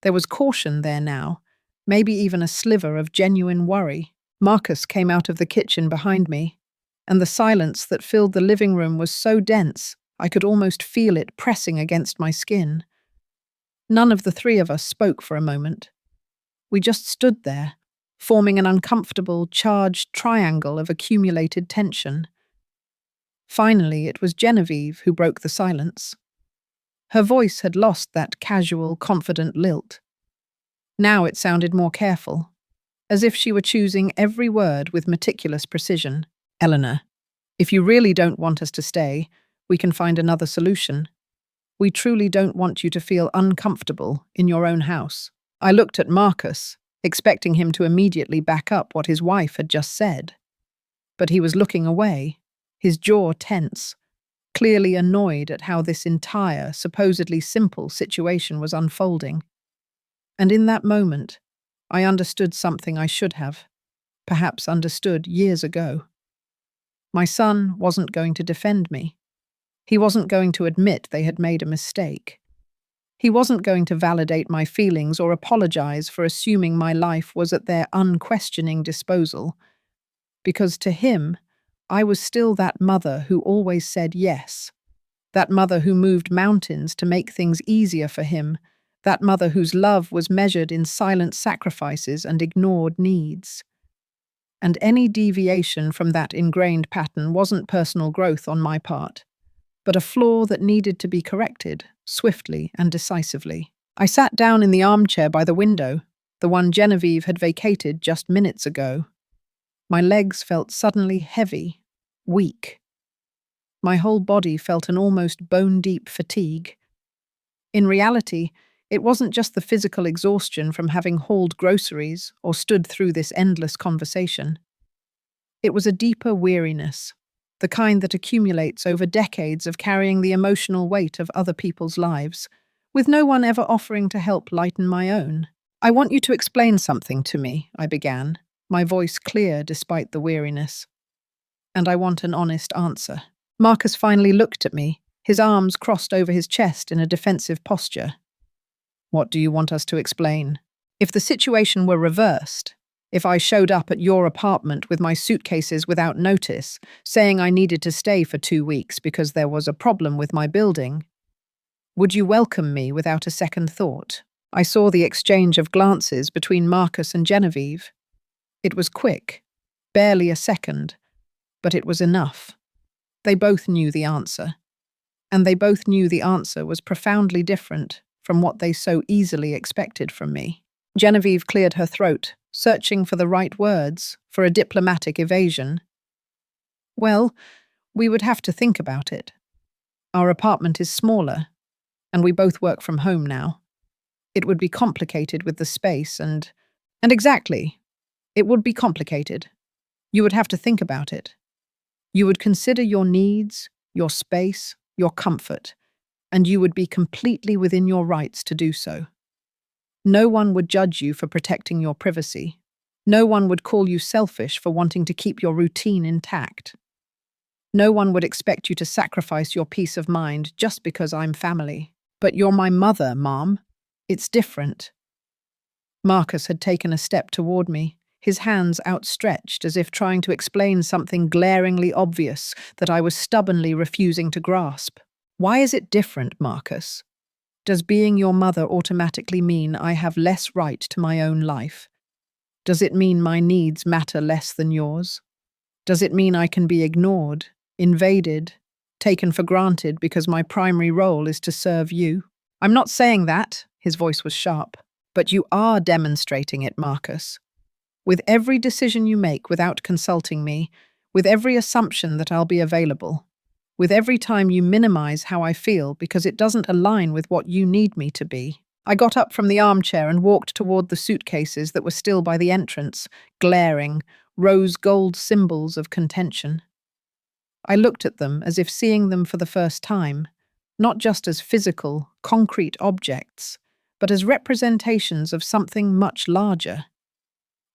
There was caution there now, maybe even a sliver of genuine worry. Marcus came out of the kitchen behind me, and the silence that filled the living room was so dense I could almost feel it pressing against my skin. None of the three of us spoke for a moment. We just stood there, forming an uncomfortable, charged triangle of accumulated tension. Finally, it was Genevieve who broke the silence. Her voice had lost that casual, confident lilt. Now it sounded more careful, as if she were choosing every word with meticulous precision. Eleanor, if you really don't want us to stay, we can find another solution. We truly don't want you to feel uncomfortable in your own house. I looked at Marcus, expecting him to immediately back up what his wife had just said. But he was looking away, his jaw tense, clearly annoyed at how this entire, supposedly simple situation was unfolding. And in that moment, I understood something I should have, perhaps understood years ago. My son wasn't going to defend me. He wasn't going to admit they had made a mistake. He wasn't going to validate my feelings or apologize for assuming my life was at their unquestioning disposal, because to him, I was still that mother who always said yes, that mother who moved mountains to make things easier for him, that mother whose love was measured in silent sacrifices and ignored needs. And any deviation from that ingrained pattern wasn't personal growth on my part, but a flaw that needed to be corrected, swiftly and decisively. I sat down in the armchair by the window, the one Genevieve had vacated just minutes ago. My legs felt suddenly heavy, weak. My whole body felt an almost bone-deep fatigue. In reality, it wasn't just the physical exhaustion from having hauled groceries or stood through this endless conversation. It was a deeper weariness, the kind that accumulates over decades of carrying the emotional weight of other people's lives, with no one ever offering to help lighten my own. I want you to explain something to me, I began, my voice clear despite the weariness. And I want an honest answer. Marcus finally looked at me, his arms crossed over his chest in a defensive posture. What do you want us to explain? If the situation were reversed, if I showed up at your apartment with my suitcases without notice, saying I needed to stay for 2 weeks because there was a problem with my building, would you welcome me without a second thought? I saw the exchange of glances between Marcus and Genevieve. It was quick, barely a second, but it was enough. They both knew the answer, and they both knew the answer was profoundly different from what they so easily expected from me. Genevieve cleared her throat, searching for the right words, for a diplomatic evasion. Well, we would have to think about it. Our apartment is smaller, and we both work from home now. It would be complicated with the space and exactly, it would be complicated. You would have to think about it. You would consider your needs, your space, your comfort, and you would be completely within your rights to do so. No one would judge you for protecting your privacy. No one would call you selfish for wanting to keep your routine intact. No one would expect you to sacrifice your peace of mind just because I'm family. But you're my mother, Mom. It's different. Marcus had taken a step toward me, his hands outstretched as if trying to explain something glaringly obvious that I was stubbornly refusing to grasp. Why is it different, Marcus? Does being your mother automatically mean I have less right to my own life? Does it mean my needs matter less than yours? Does it mean I can be ignored, invaded, taken for granted because my primary role is to serve you? I'm not saying that, his voice was sharp, but you are demonstrating it, Marcus. With every decision you make without consulting me, with every assumption that I'll be available, with every time you minimize how I feel because it doesn't align with what you need me to be. I got up from the armchair and walked toward the suitcases that were still by the entrance, glaring, rose gold symbols of contention. I looked at them as if seeing them for the first time, not just as physical, concrete objects, but as representations of something much larger.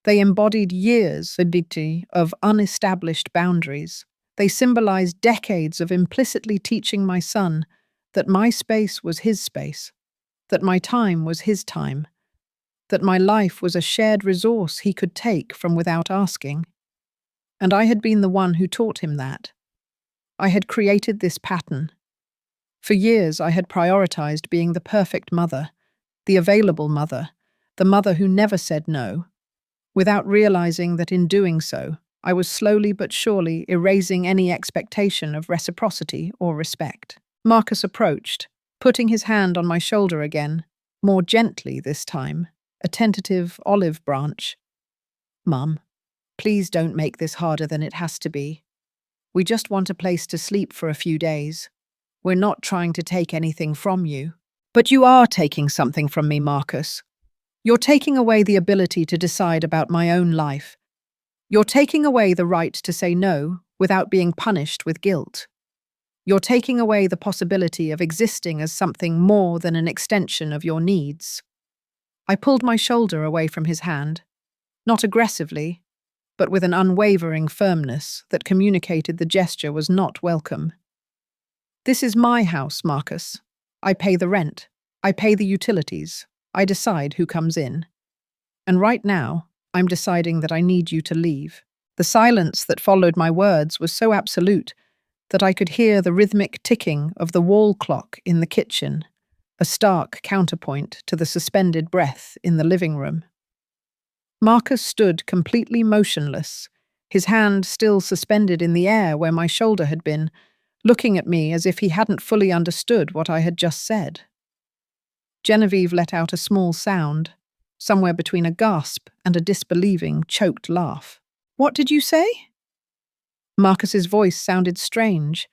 They embodied years of unestablished boundaries. They symbolized decades of implicitly teaching my son that my space was his space, that my time was his time, that my life was a shared resource he could take from without asking. And I had been the one who taught him that. I had created this pattern. For years I had prioritized being the perfect mother, the available mother, the mother who never said no, without realizing that in doing so, I was slowly but surely erasing any expectation of reciprocity or respect. Marcus approached, putting his hand on my shoulder again, more gently this time, a tentative olive branch. Mum, please don't make this harder than it has to be. We just want a place to sleep for a few days. We're not trying to take anything from you. But you are taking something from me, Marcus. You're taking away the ability to decide about my own life. You're taking away the right to say no without being punished with guilt. You're taking away the possibility of existing as something more than an extension of your needs. I pulled my shoulder away from his hand, not aggressively, but with an unwavering firmness that communicated the gesture was not welcome. This is my house, Marcus. I pay the rent. I pay the utilities. I decide who comes in. And right now, I'm deciding that I need you to leave. The silence that followed my words was so absolute that I could hear the rhythmic ticking of the wall clock in the kitchen, a stark counterpoint to the suspended breath in the living room. Marcus stood completely motionless, his hand still suspended in the air where my shoulder had been, looking at me as if he hadn't fully understood what I had just said. Genevieve let out a small sound, somewhere between a gasp and a disbelieving, choked laugh. What did you say? Marcus's voice sounded strange,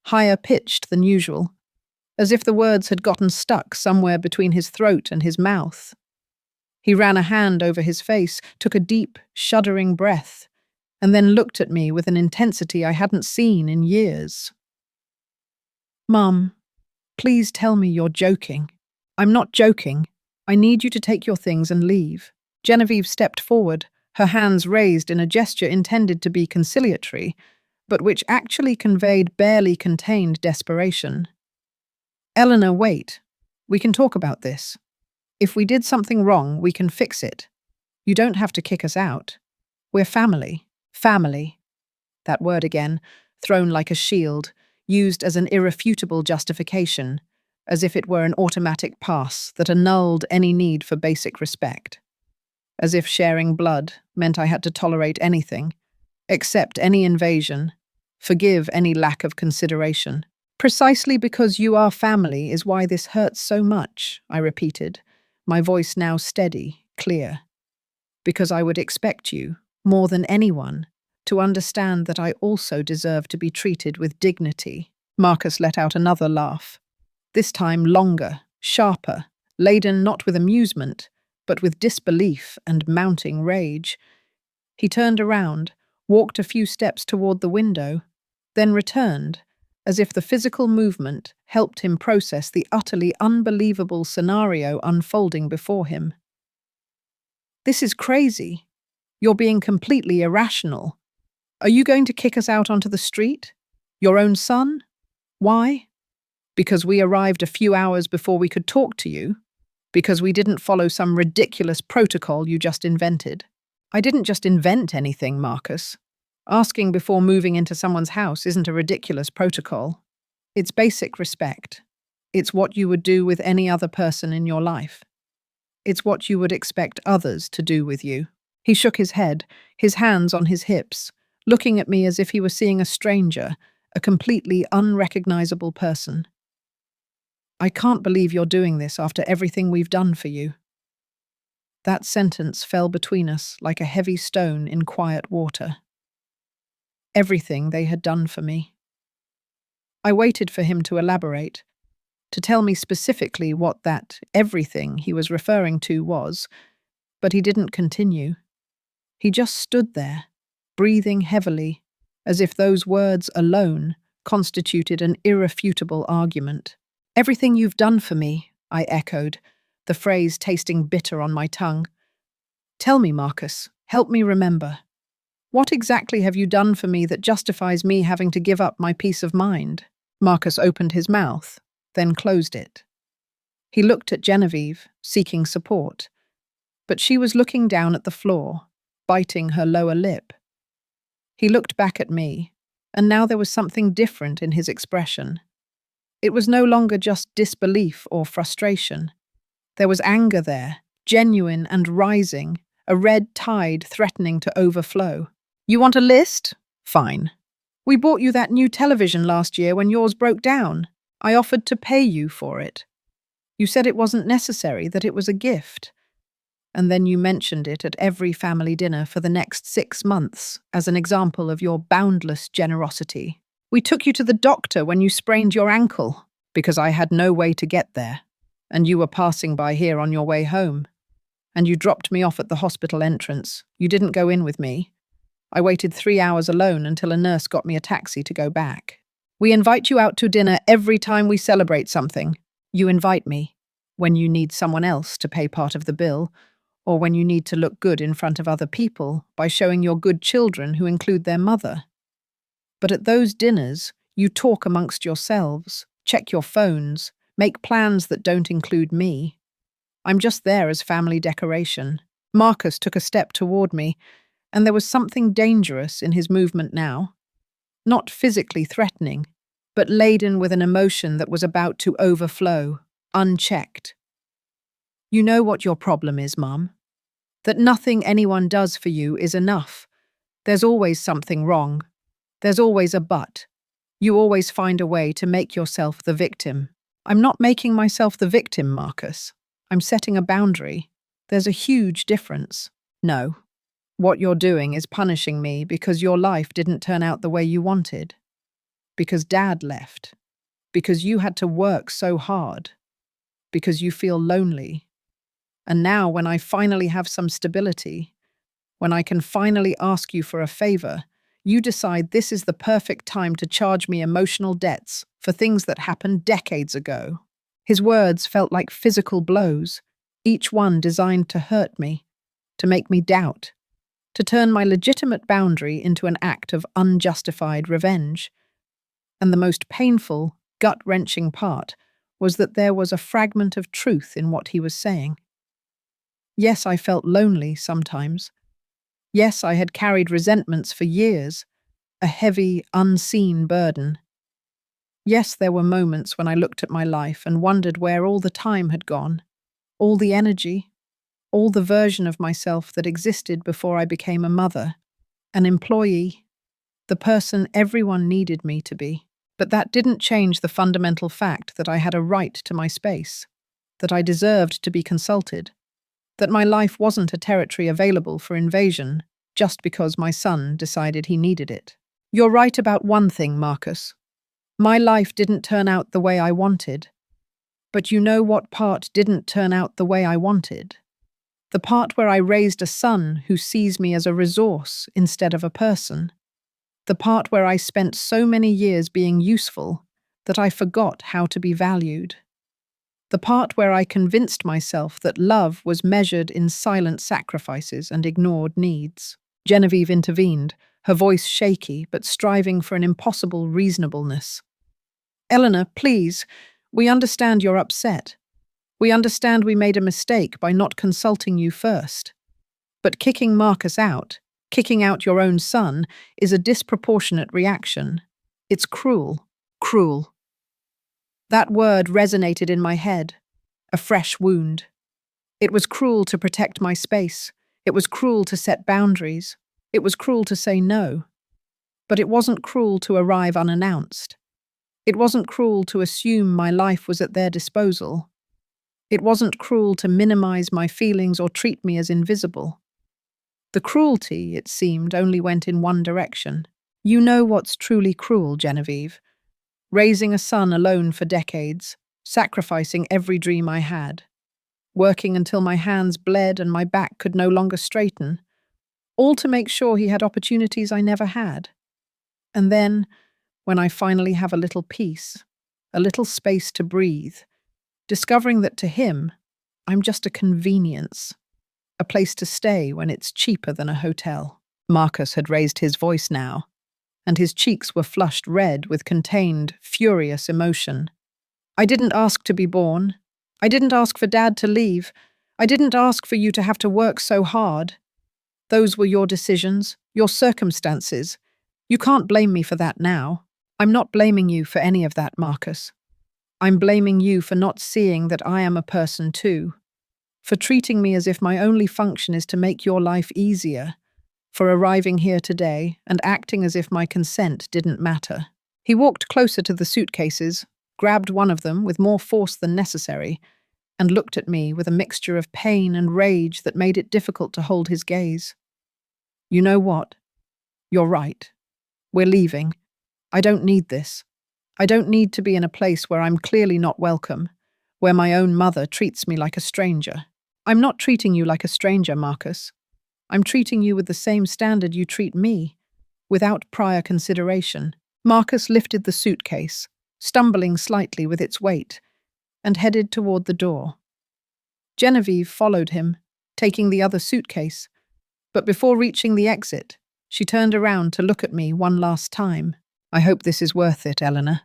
higher pitched than usual, as if the words had gotten stuck somewhere between his throat and his mouth. He ran a hand over his face, took a deep, shuddering breath, and then looked at me with an intensity I hadn't seen in years. Mum, please tell me you're joking. I'm not joking. I need you to take your things and leave. Genevieve stepped forward, her hands raised in a gesture intended to be conciliatory, but which actually conveyed barely contained desperation. Eleanor, wait. We can talk about this. If we did something wrong, we can fix it. You don't have to kick us out. We're family. Family. That word again, thrown like a shield, used as an irrefutable justification, as if it were an automatic pass that annulled any need for basic respect. As if sharing blood meant I had to tolerate anything, accept any invasion, forgive any lack of consideration. Precisely because you are family is why this hurts so much, I repeated, my voice now steady, clear. Because I would expect you, more than anyone, to understand that I also deserve to be treated with dignity. Marcus let out another laugh, this time longer, sharper, laden not with amusement, but with disbelief and mounting rage. He turned around, walked a few steps toward the window, then returned, as if the physical movement helped him process the utterly unbelievable scenario unfolding before him. This is crazy. You're being completely irrational. Are you going to kick us out onto the street? Your own son? Why? Because we arrived a few hours before we could talk to you? Because we didn't follow some ridiculous protocol you just invented? I didn't just invent anything, Marcus. Asking before moving into someone's house isn't a ridiculous protocol. It's basic respect. It's what you would do with any other person in your life. It's what you would expect others to do with you. He shook his head, his hands on his hips, looking at me as if he were seeing a stranger, a completely unrecognizable person. I can't believe you're doing this after everything we've done for you. That sentence fell between us like a heavy stone in quiet water. Everything they had done for me. I waited for him to elaborate, to tell me specifically what that everything he was referring to was, but he didn't continue. He just stood there, breathing heavily, as if those words alone constituted an irrefutable argument. Everything you've done for me, I echoed, the phrase tasting bitter on my tongue. Tell me, Marcus, help me remember. What exactly have you done for me that justifies me having to give up my peace of mind? Marcus opened his mouth, then closed it. He looked at Genevieve, seeking support, but she was looking down at the floor, biting her lower lip. He looked back at me, and now there was something different in his expression. It was no longer just disbelief or frustration. There was anger there, genuine and rising, a red tide threatening to overflow. You want a list? Fine. We bought you that new television last year when yours broke down. I offered to pay you for it. You said it wasn't necessary, that it was a gift. And then you mentioned it at every family dinner for the next 6 months as an example of your boundless generosity. We took you to the doctor when you sprained your ankle, because I had no way to get there, and you were passing by here on your way home. And you dropped me off at the hospital entrance. You didn't go in with me. I waited 3 hours alone until a nurse got me a taxi to go back. We invite you out to dinner every time we celebrate something. You invite me when you need someone else to pay part of the bill, or when you need to look good in front of other people by showing your good children who include their mother. But at those dinners, you talk amongst yourselves, check your phones, make plans that don't include me. I'm just there as family decoration. Marcus took a step toward me, and there was something dangerous in his movement now. Not physically threatening, but laden with an emotion that was about to overflow, unchecked. You know what your problem is, Mum? That nothing anyone does for you is enough. There's always something wrong. There's always a but. You always find a way to make yourself the victim. I'm not making myself the victim, Marcus. I'm setting a boundary. There's a huge difference. No. What you're doing is punishing me because your life didn't turn out the way you wanted. Because Dad left. Because you had to work so hard. Because you feel lonely. And now when I finally have some stability, when I can finally ask you for a favor, you decide this is the perfect time to charge me emotional debts for things that happened decades ago. His words felt like physical blows, each one designed to hurt me, to make me doubt, to turn my legitimate boundary into an act of unjustified revenge. And the most painful, gut-wrenching part was that there was a fragment of truth in what he was saying. Yes, I felt lonely sometimes. Yes, I had carried resentments for years, a heavy, unseen burden. Yes, there were moments when I looked at my life and wondered where all the time had gone, all the energy, all the version of myself that existed before I became a mother, an employee, the person everyone needed me to be. But that didn't change the fundamental fact that I had a right to my space, that I deserved to be consulted, that my life wasn't a territory available for invasion just because my son decided he needed it. You're right about one thing, Marcus. My life didn't turn out the way I wanted. But you know what part didn't turn out the way I wanted? The part where I raised a son who sees me as a resource instead of a person. The part where I spent so many years being useful that I forgot how to be valued. The part where I convinced myself that love was measured in silent sacrifices and ignored needs. Genevieve intervened, her voice shaky but striving for an impossible reasonableness. "Eleanor, please, we understand you're upset. We understand we made a mistake by not consulting you first. But kicking Marcus out, kicking out your own son, is a disproportionate reaction. It's cruel, cruel." That word resonated in my head, a fresh wound. It was cruel to protect my space. It was cruel to set boundaries. It was cruel to say no. But it wasn't cruel to arrive unannounced. It wasn't cruel to assume my life was at their disposal. It wasn't cruel to minimize my feelings or treat me as invisible. The cruelty, it seemed, only went in one direction. You know what's truly cruel, Genevieve. Raising a son alone for decades, sacrificing every dream I had, working until my hands bled and my back could no longer straighten, all to make sure he had opportunities I never had. And then, when I finally have a little peace, a little space to breathe, discovering that to him, I'm just a convenience, a place to stay when it's cheaper than a hotel. Marcus had raised his voice now, and his cheeks were flushed red with contained, furious emotion. "I didn't ask to be born. I didn't ask for Dad to leave. I didn't ask for you to have to work so hard. Those were your decisions, your circumstances. You can't blame me for that now. I'm not blaming you for any of that, Marcus. I'm blaming you for not seeing that I am a person too, for treating me as if my only function is to make your life easier, for arriving here today and acting as if my consent didn't matter." He walked closer to the suitcases, grabbed one of them with more force than necessary, and looked at me with a mixture of pain and rage that made it difficult to hold his gaze. "You know what? You're right. We're leaving. I don't need this. I don't need to be in a place where I'm clearly not welcome, where my own mother treats me like a stranger. I'm not treating you like a stranger, Marcus. I'm treating you with the same standard you treat me, without prior consideration." Marcus lifted the suitcase, stumbling slightly with its weight, and headed toward the door. Genevieve followed him, taking the other suitcase, but before reaching the exit, she turned around to look at me one last time. "I hope this is worth it, Eleanor.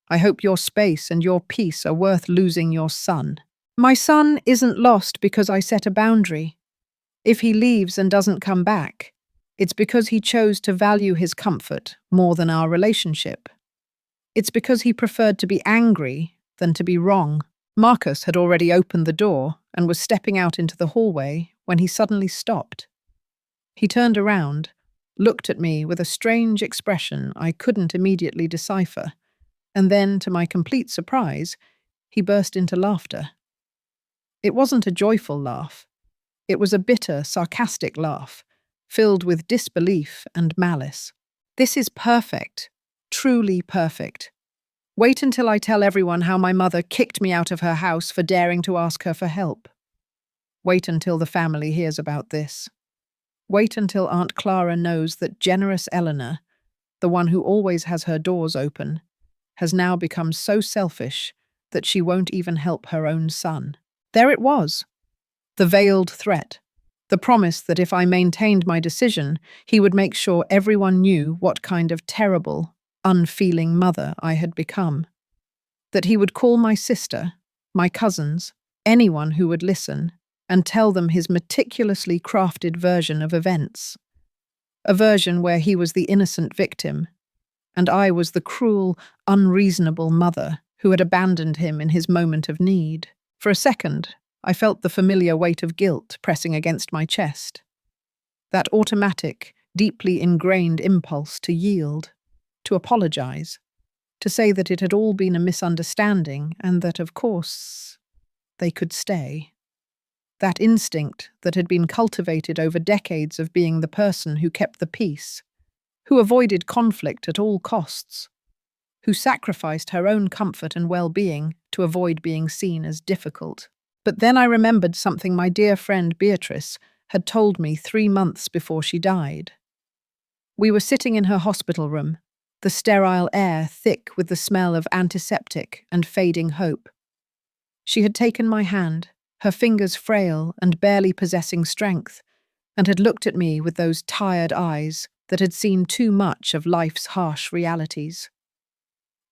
I hope your space and your peace are worth losing your son." "My son isn't lost because I set a boundary. If he leaves and doesn't come back, it's because he chose to value his comfort more than our relationship. It's because he preferred to be angry than to be wrong." Marcus had already opened the door and was stepping out into the hallway when he suddenly stopped. He turned around, looked at me with a strange expression I couldn't immediately decipher, and then, to my complete surprise, he burst into laughter. It wasn't a joyful laugh. It was a bitter, sarcastic laugh, filled with disbelief and malice. "This is perfect, truly perfect. Wait until I tell everyone how my mother kicked me out of her house for daring to ask her for help. Wait until the family hears about this. Wait until Aunt Clara knows that generous Eleanor, the one who always has her doors open, has now become so selfish that she won't even help her own son." There it was, the veiled threat, the promise that if I maintained my decision, he would make sure everyone knew what kind of terrible, unfeeling mother I had become. That he would call my sister, my cousins, anyone who would listen, and tell them his meticulously crafted version of events. A version where he was the innocent victim, and I was the cruel, unreasonable mother who had abandoned him in his moment of need. For a second, I felt the familiar weight of guilt pressing against my chest. That automatic, deeply ingrained impulse to yield, to apologize, to say that it had all been a misunderstanding and that, of course, they could stay. That instinct that had been cultivated over decades of being the person who kept the peace, who avoided conflict at all costs, who sacrificed her own comfort and well-being to avoid being seen as difficult. But then I remembered something my dear friend Beatrice had told me 3 months before she died. We were sitting in her hospital room, the sterile air thick with the smell of antiseptic and fading hope. She had taken my hand, her fingers frail and barely possessing strength, and had looked at me with those tired eyes, that had seen too much of life's harsh realities.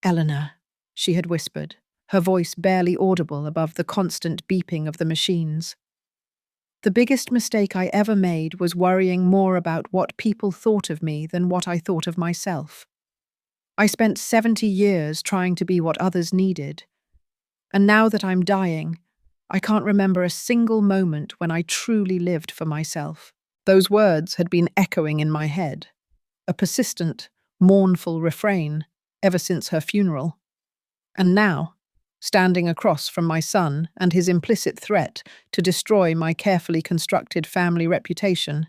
"Eleanor," she had whispered, her voice barely audible above the constant beeping of the machines. "The biggest mistake I ever made was worrying more about what people thought of me than what I thought of myself. I spent 70 years trying to be what others needed, and now that I'm dying, I can't remember a single moment when I truly lived for myself." Those words had been echoing in my head, a persistent, mournful refrain ever since her funeral. And now, standing across from my son and his implicit threat to destroy my carefully constructed family reputation,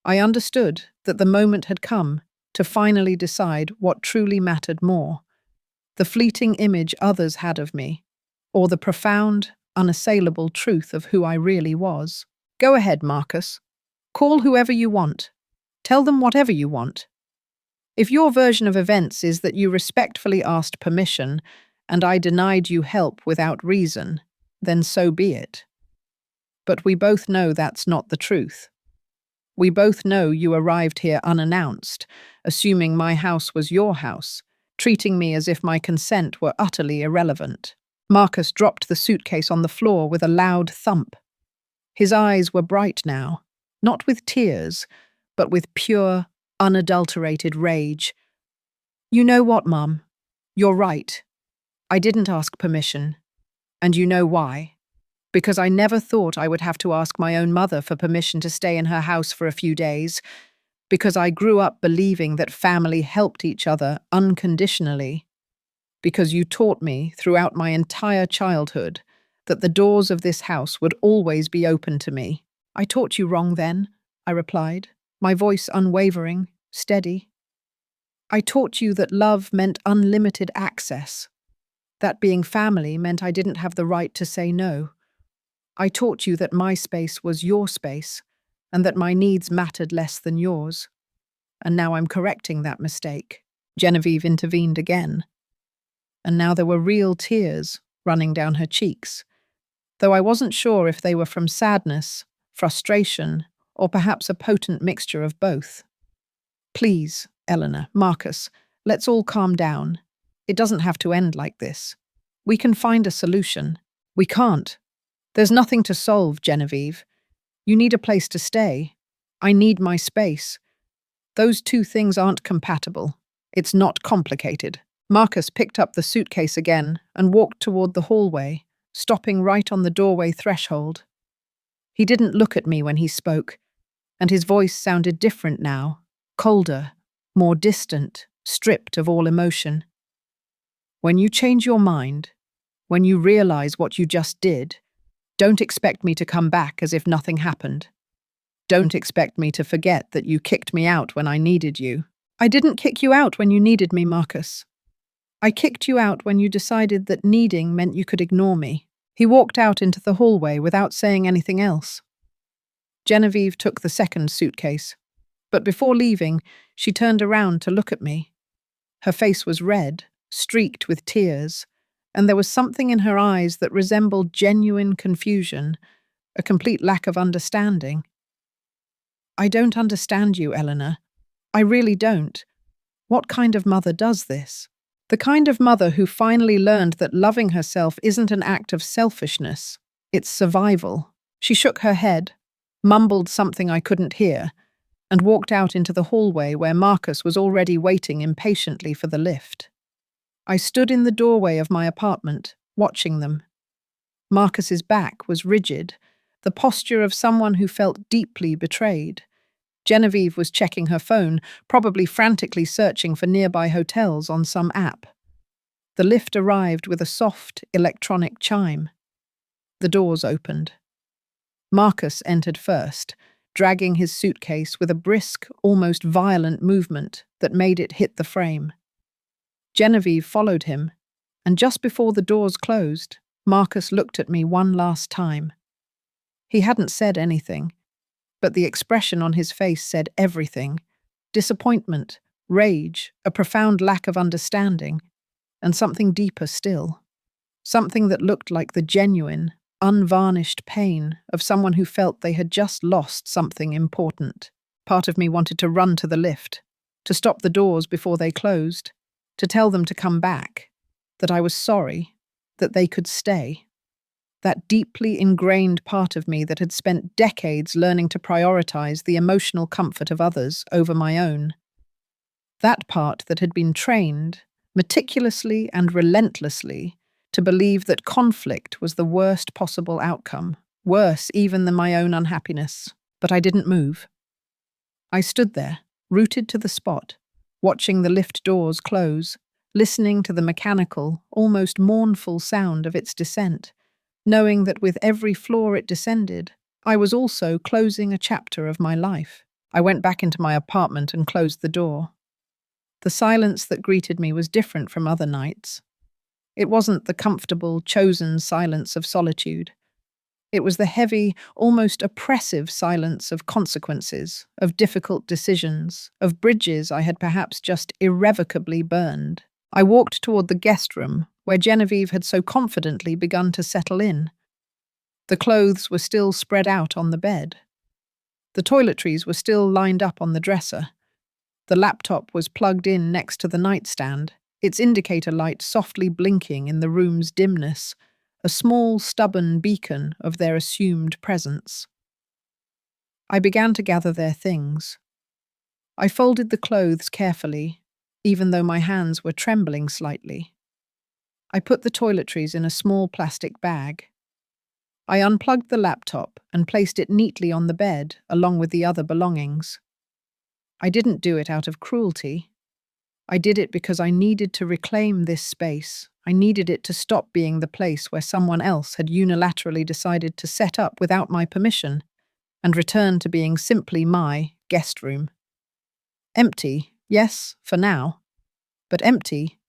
I understood that the moment had come to finally decide what truly mattered more: the fleeting image others had of me, or the profound, unassailable truth of who I really was. "Go ahead, Marcus. Call whoever you want. Tell them whatever you want. If your version of events is that you respectfully asked permission and I denied you help without reason, then so be it. But we both know that's not the truth. We both know you arrived here unannounced, assuming my house was your house, treating me as if my consent were utterly irrelevant." Marcus dropped the suitcase on the floor with a loud thump. His eyes were bright now, not with tears, but with pure, unadulterated rage. "You know what, Mum? You're right. I didn't ask permission. And you know why? Because I never thought I would have to ask my own mother for permission to stay in her house for a few days. Because I grew up believing that family helped each other unconditionally. Because you taught me throughout my entire childhood that the doors of this house would always be open to me." "I taught you wrong then," I replied, my voice unwavering, steady. "I taught you that love meant unlimited access, that being family meant I didn't have the right to say no. I taught you that my space was your space, and that my needs mattered less than yours. And now I'm correcting that mistake." Genevieve intervened again. And now there were real tears running down her cheeks, though I wasn't sure if they were from sadness, frustration, or perhaps a potent mixture of both. "Please, Eleanor, Marcus, let's all calm down. It doesn't have to end like this. We can find a solution." "We can't. There's nothing to solve, Genevieve. You need a place to stay. I need my space. Those two things aren't compatible. It's not complicated." Marcus picked up the suitcase again and walked toward the hallway, stopping right on the doorway threshold. He didn't look at me when he spoke, and his voice sounded different now, colder, more distant, stripped of all emotion. "When you change your mind, when you realize what you just did, don't expect me to come back as if nothing happened. Don't expect me to forget that you kicked me out when I needed you." "I didn't kick you out when you needed me, Marcus. I kicked you out when you decided that needing meant you could ignore me." He walked out into the hallway without saying anything else. Genevieve took the second suitcase, but before leaving, she turned around to look at me. Her face was red, streaked with tears, and there was something in her eyes that resembled genuine confusion, a complete lack of understanding. "I don't understand you, Eleanor. I really don't. What kind of mother does this? The kind of mother who finally learned that loving herself isn't an act of selfishness, it's survival." She shook her head, mumbled something I couldn't hear, and walked out into the hallway where Marcus was already waiting impatiently for the lift. I stood in the doorway of my apartment, watching them. Marcus's back was rigid, the posture of someone who felt deeply betrayed. Genevieve was checking her phone, probably frantically searching for nearby hotels on some app. The lift arrived with a soft, electronic chime. The doors opened. Marcus entered first, dragging his suitcase with a brisk, almost violent movement that made it hit the frame. Genevieve followed him, and just before the doors closed, Marcus looked at me one last time. He hadn't said anything, but the expression on his face said everything: disappointment, rage, a profound lack of understanding, and something deeper still. Something that looked like the genuine, unvarnished pain of someone who felt they had just lost something important. Part of me wanted to run to the lift, to stop the doors before they closed, to tell them to come back, that I was sorry, that they could stay. That deeply ingrained part of me that had spent decades learning to prioritize the emotional comfort of others over my own. That part that had been trained, meticulously and relentlessly, to believe that conflict was the worst possible outcome, worse even than my own unhappiness. But I didn't move. I stood there, rooted to the spot, watching the lift doors close, listening to the mechanical, almost mournful sound of its descent, knowing that with every floor it descended, I was also closing a chapter of my life. I went back into my apartment and closed the door. The silence that greeted me was different from other nights. It wasn't the comfortable, chosen silence of solitude. It was the heavy, almost oppressive silence of consequences, of difficult decisions, of bridges I had perhaps just irrevocably burned. I walked toward the guest room, where Genevieve had so confidently begun to settle in. The clothes were still spread out on the bed. The toiletries were still lined up on the dresser. The laptop was plugged in next to the nightstand, its indicator light softly blinking in the room's dimness, a small, stubborn beacon of their assumed presence. I began to gather their things. I folded the clothes carefully, even though my hands were trembling slightly. I put the toiletries in a small plastic bag. I unplugged the laptop and placed it neatly on the bed, along with the other belongings. I didn't do it out of cruelty. I did it because I needed to reclaim this space. I needed it to stop being the place where someone else had unilaterally decided to set up without my permission, and return to being simply my guest room. Empty, yes, for now, but empty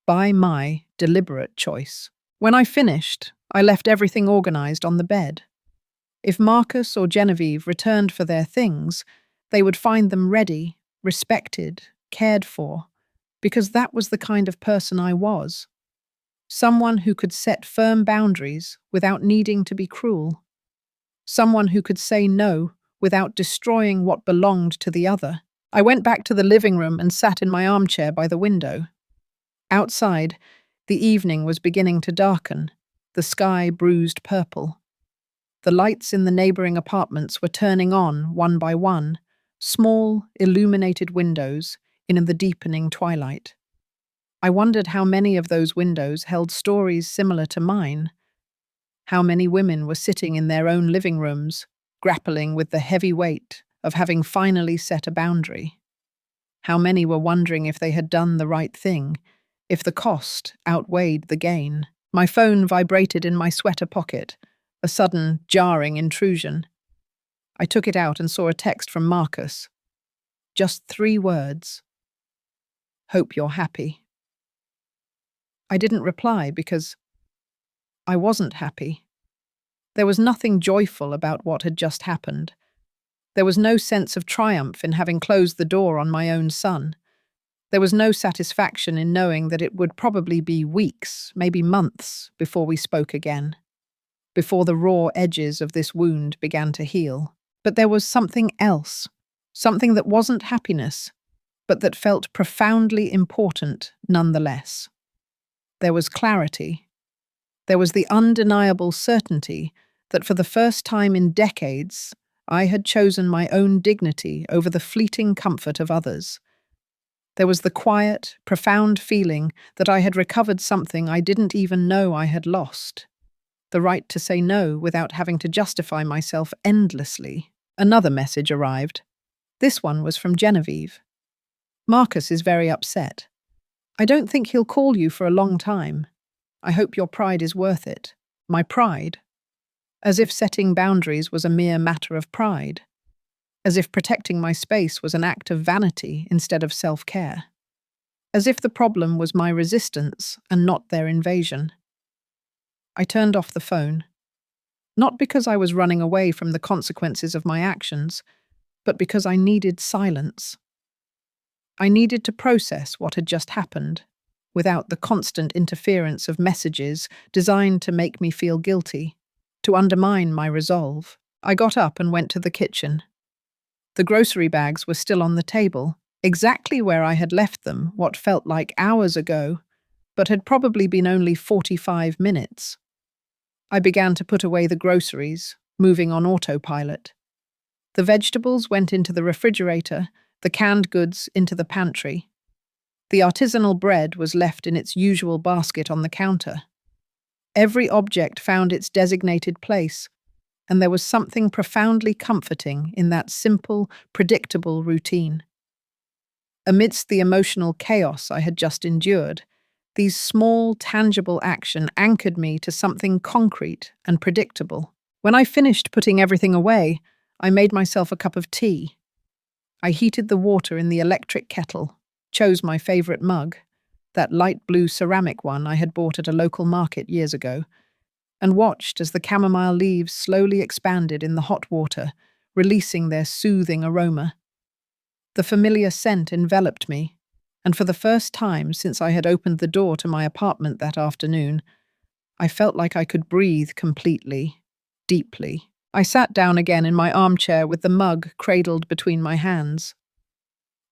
by my deliberate choice. When I finished, I left everything organized on the bed. If Marcus or Genevieve returned for their things, they would find them ready, respected, cared for, because that was the kind of person I was. Someone who could set firm boundaries without needing to be cruel. Someone who could say no without destroying what belonged to the other. I went back to the living room and sat in my armchair by the window. Outside, the evening was beginning to darken, the sky bruised purple. The lights in the neighboring apartments were turning on one by one, small, illuminated windows in the deepening twilight. I wondered how many of those windows held stories similar to mine. How many women were sitting in their own living rooms, grappling with the heavy weight of having finally set a boundary. How many were wondering if they had done the right thing, if the cost outweighed the gain. My phone vibrated in my sweater pocket, a sudden, jarring intrusion. I took it out and saw a text from Marcus. Just 3 words. Hope you're happy. I didn't reply because I wasn't happy. There was nothing joyful about what had just happened. There was no sense of triumph in having closed the door on my own son. There was no satisfaction in knowing that it would probably be weeks, maybe months, before we spoke again, before the raw edges of this wound began to heal. But there was something else, something that wasn't happiness, but that felt profoundly important nonetheless. There was clarity. There was the undeniable certainty that for the first time in decades, I had chosen my own dignity over the fleeting comfort of others. There was the quiet, profound feeling that I had recovered something I didn't even know I had lost. The right to say no without having to justify myself endlessly. Another message arrived. This one was from Genevieve. Marcus is very upset. I don't think he'll call you for a long time. I hope your pride is worth it. My pride? As if setting boundaries was a mere matter of pride. As if protecting my space was an act of vanity instead of self-care. As if the problem was my resistance and not their invasion. I turned off the phone. Not because I was running away from the consequences of my actions, but because I needed silence. I needed to process what had just happened, without the constant interference of messages designed to make me feel guilty, to undermine my resolve. I got up and went to the kitchen. The grocery bags were still on the table, exactly where I had left them what felt like hours ago, but had probably been only 45 minutes. I began to put away the groceries, moving on autopilot. The vegetables went into the refrigerator, the canned goods into the pantry. The artisanal bread was left in its usual basket on the counter. Every object found its designated place, and there was something profoundly comforting in that simple, predictable routine. Amidst the emotional chaos I had just endured, these small, tangible actions anchored me to something concrete and predictable. When I finished putting everything away, I made myself a cup of tea. I heated the water in the electric kettle, chose my favorite mug, that light blue ceramic one I had bought at a local market years ago, and watched as the chamomile leaves slowly expanded in the hot water, releasing their soothing aroma. The familiar scent enveloped me, and for the first time since I had opened the door to my apartment that afternoon, I felt like I could breathe completely, deeply. I sat down again in my armchair with the mug cradled between my hands.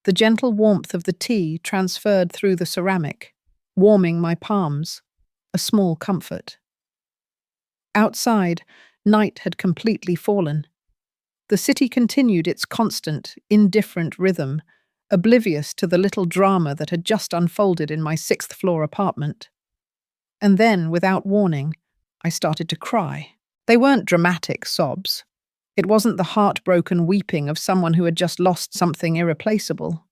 The gentle warmth of the tea transferred through the ceramic, warming my palms, a small comfort. Outside, night had completely fallen. The city continued its constant, indifferent rhythm, oblivious to the little drama that had just unfolded in my sixth-floor apartment. And then, without warning, I started to cry. They weren't dramatic sobs. It wasn't the heartbroken weeping of someone who had just lost something irreplaceable.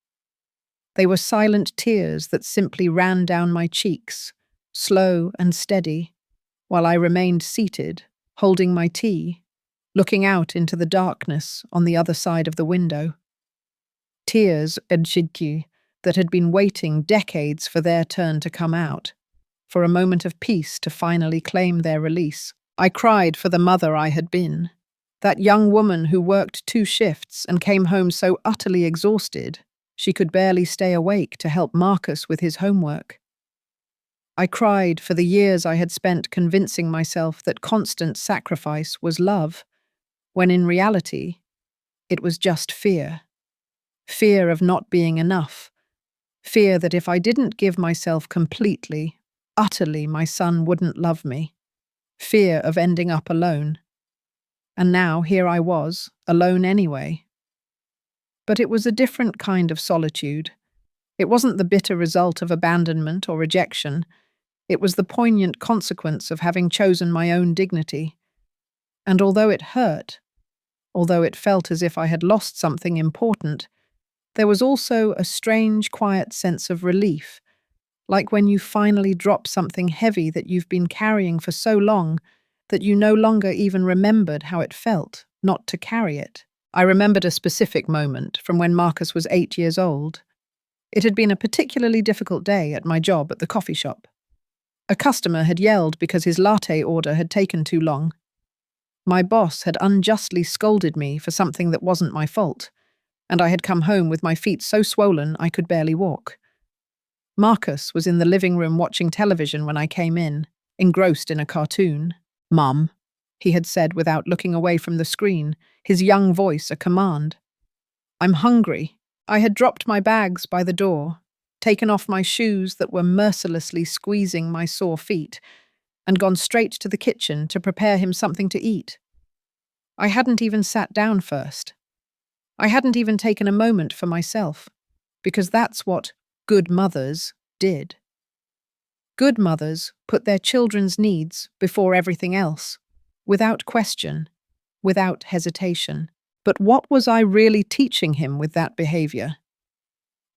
They were silent tears that simply ran down my cheeks, slow and steady, while I remained seated, holding my tea, looking out into the darkness on the other side of the window. Tears, that had been waiting decades for their turn to come out, for a moment of peace to finally claim their release. I cried for the mother I had been, that young woman who worked 2 shifts and came home so utterly exhausted she could barely stay awake to help Marcus with his homework. I cried for the years I had spent convincing myself that constant sacrifice was love, when in reality, it was just fear. Fear of not being enough. Fear that if I didn't give myself completely, utterly, my son wouldn't love me. Fear of ending up alone. And now here I was, alone anyway. But it was a different kind of solitude. It wasn't the bitter result of abandonment or rejection. It was the poignant consequence of having chosen my own dignity. And although it hurt, although it felt as if I had lost something important, there was also a strange, quiet sense of relief, like when you finally drop something heavy that you've been carrying for so long that you no longer even remembered how it felt not to carry it. I remembered a specific moment from when Marcus was 8 years old. It had been a particularly difficult day at my job at the coffee shop. A customer had yelled because his latte order had taken too long. My boss had unjustly scolded me for something that wasn't my fault, and I had come home with my feet so swollen I could barely walk. Marcus was in the living room watching television when I came in, engrossed in a cartoon. "Mum," he had said without looking away from the screen, his young voice a command. "I'm hungry." I had dropped my bags by the door, taken off my shoes that were mercilessly squeezing my sore feet, and gone straight to the kitchen to prepare him something to eat. I hadn't even sat down first. I hadn't even taken a moment for myself, because that's what good mothers did. Good mothers put their children's needs before everything else, without question, without hesitation. But what was I really teaching him with that behavior?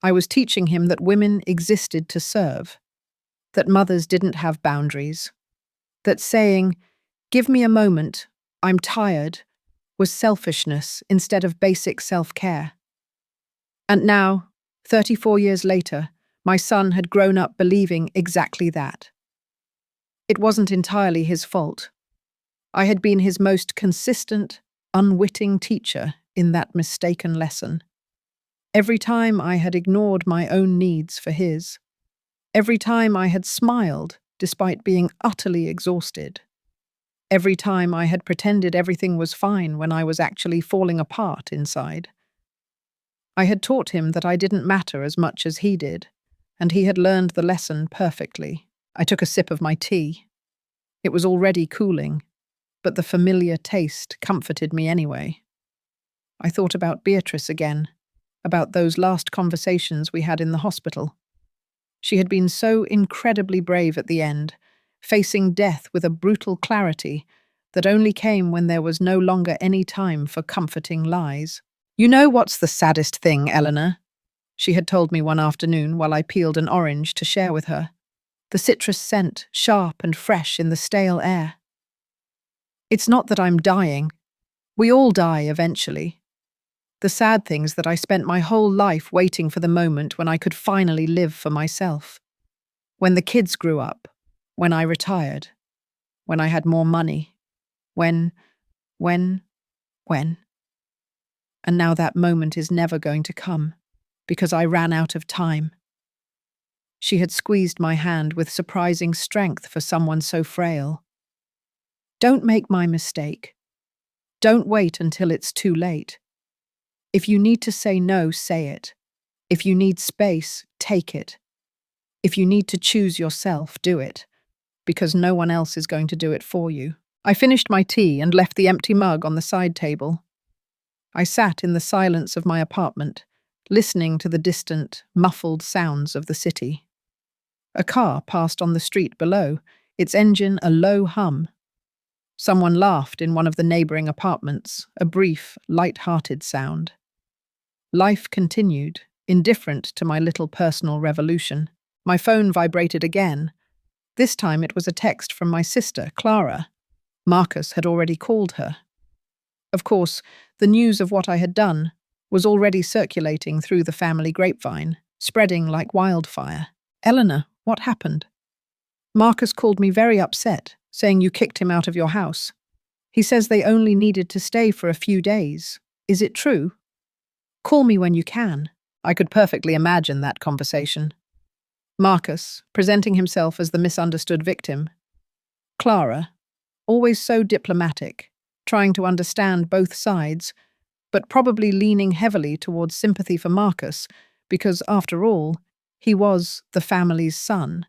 I was teaching him that women existed to serve, that mothers didn't have boundaries, that saying, "Give me a moment, I'm tired," was selfishness instead of basic self-care. And now, 34 years later, my son had grown up believing exactly that. It wasn't entirely his fault. I had been his most consistent, unwitting teacher in that mistaken lesson. Every time I had ignored my own needs for his, every time I had smiled despite being utterly exhausted, every time I had pretended everything was fine when I was actually falling apart inside, I had taught him that I didn't matter as much as he did, and he had learned the lesson perfectly. I took a sip of my tea. It was already cooling, but the familiar taste comforted me anyway. I thought about Beatrice again, about those last conversations we had in the hospital. She had been so incredibly brave at the end, facing death with a brutal clarity that only came when there was no longer any time for comforting lies. "You know what's the saddest thing, Eleanor?" she had told me one afternoon while I peeled an orange to share with her. The citrus scent, sharp and fresh in the stale air. "It's not that I'm dying. We all die eventually. The sad thing's that I spent my whole life waiting for the moment when I could finally live for myself. When the kids grew up, when I retired, when I had more money, when. And now that moment is never going to come, because I ran out of time." She had squeezed my hand with surprising strength for someone so frail. "Don't make my mistake. Don't wait until it's too late. If you need to say no, say it. If you need space, take it. If you need to choose yourself, do it, because no one else is going to do it for you." I finished my tea and left the empty mug on the side table. I sat in the silence of my apartment, listening to the distant, muffled sounds of the city. A car passed on the street below, its engine a low hum. Someone laughed in one of the neighbouring apartments, a brief, light-hearted sound. Life continued, indifferent to my little personal revolution. My phone vibrated again. This time it was a text from my sister, Clara. Marcus had already called her. Of course, the news of what I had done was already circulating through the family grapevine, spreading like wildfire. "Eleanor, what happened?" "Marcus called me very upset, saying you kicked him out of your house. He says they only needed to stay for a few days. Is it true? Call me when you can." I could perfectly imagine that conversation. Marcus, presenting himself as the misunderstood victim. Clara, always so diplomatic, trying to understand both sides, but probably leaning heavily towards sympathy for Marcus, because, after all, he was the family's son.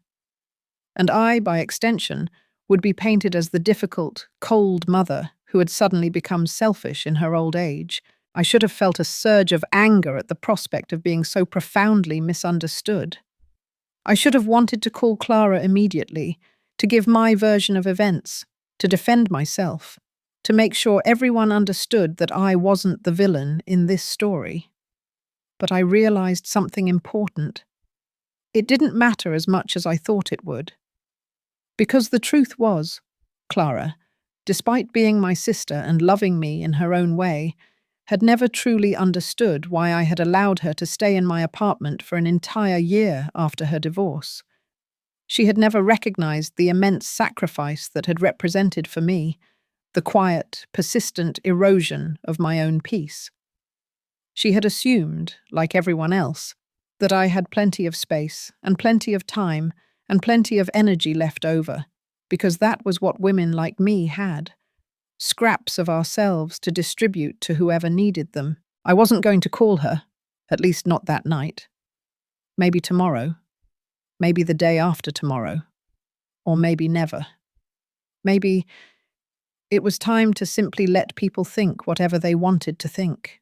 And I, by extension, would be painted as the difficult, cold mother who had suddenly become selfish in her old age. I should have felt a surge of anger at the prospect of being so profoundly misunderstood. I should have wanted to call Clara immediately, to give my version of events, to defend myself, to make sure everyone understood that I wasn't the villain in this story. But I realized something important. It didn't matter as much as I thought it would. Because the truth was, Clara, despite being my sister and loving me in her own way, had never truly understood why I had allowed her to stay in my apartment for an entire year after her divorce. She had never recognized the immense sacrifice that had represented for me, the quiet, persistent erosion of my own peace. She had assumed, like everyone else, that I had plenty of space and plenty of time and plenty of energy left over, because that was what women like me had. Scraps of ourselves to distribute to whoever needed them. I wasn't going to call her, at least not that night. Maybe tomorrow. Maybe the day after tomorrow. Or maybe never. Maybe it was time to simply let people think whatever they wanted to think.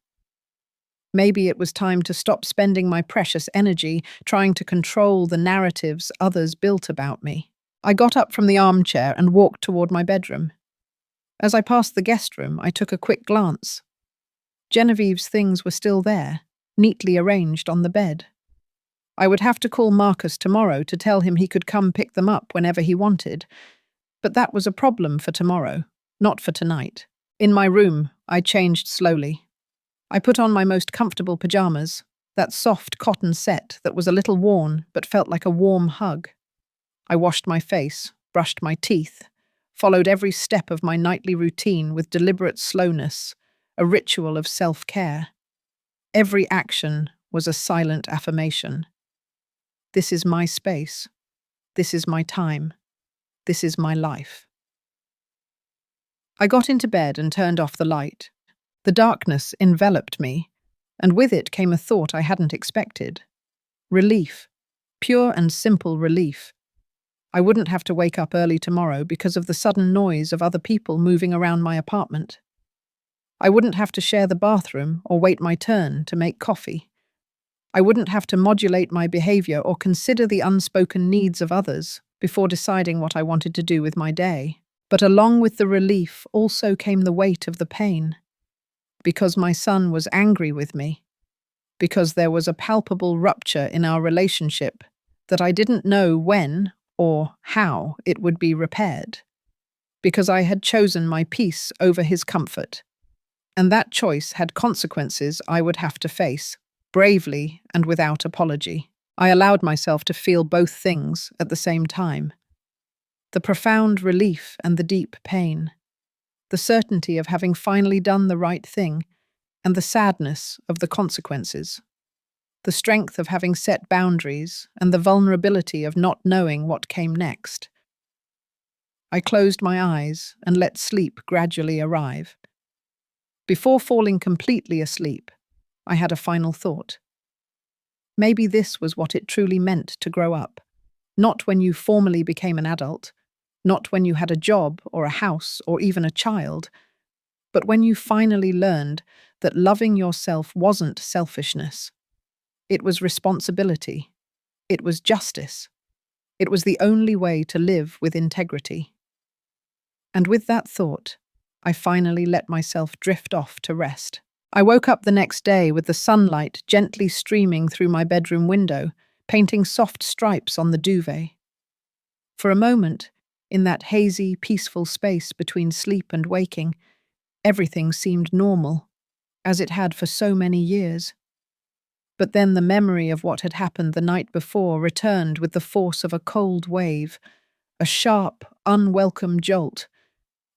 Maybe it was time to stop spending my precious energy trying to control the narratives others built about me. I got up from the armchair and walked toward my bedroom. As I passed the guest room, I took a quick glance. Genevieve's things were still there, neatly arranged on the bed. I would have to call Marcus tomorrow to tell him he could come pick them up whenever he wanted, but that was a problem for tomorrow, not for tonight. In my room, I changed slowly. I put on my most comfortable pajamas, that soft cotton set that was a little worn but felt like a warm hug. I washed my face, brushed my teeth, followed every step of my nightly routine with deliberate slowness, a ritual of self-care. Every action was a silent affirmation. This is my space. This is my time. This is my life. I got into bed and turned off the light. The darkness enveloped me, and with it came a thought I hadn't expected. Relief. Pure and simple relief. I wouldn't have to wake up early tomorrow because of the sudden noise of other people moving around my apartment. I wouldn't have to share the bathroom or wait my turn to make coffee. I wouldn't have to modulate my behavior or consider the unspoken needs of others before deciding what I wanted to do with my day. But along with the relief also came the weight of the pain. Because my son was angry with me. Because there was a palpable rupture in our relationship that I didn't know when or how it would be repaired. Because I had chosen my peace over his comfort. And that choice had consequences I would have to face, bravely and without apology. I allowed myself to feel both things at the same time. The profound relief and the deep pain. The certainty of having finally done the right thing, and the sadness of the consequences. The strength of having set boundaries, and the vulnerability of not knowing what came next. I closed my eyes and let sleep gradually arrive. Before falling completely asleep, I had a final thought. Maybe this was what it truly meant to grow up. Not when you formally became an adult, not when you had a job or a house or even a child, but when you finally learned that loving yourself wasn't selfishness. It was responsibility. It was justice. It was the only way to live with integrity. And with that thought, I finally let myself drift off to rest. I woke up the next day with the sunlight gently streaming through my bedroom window, painting soft stripes on the duvet. For a moment, in that hazy, peaceful space between sleep and waking, everything seemed normal, as it had for so many years. But then the memory of what had happened the night before returned with the force of a cold wave, a sharp, unwelcome jolt,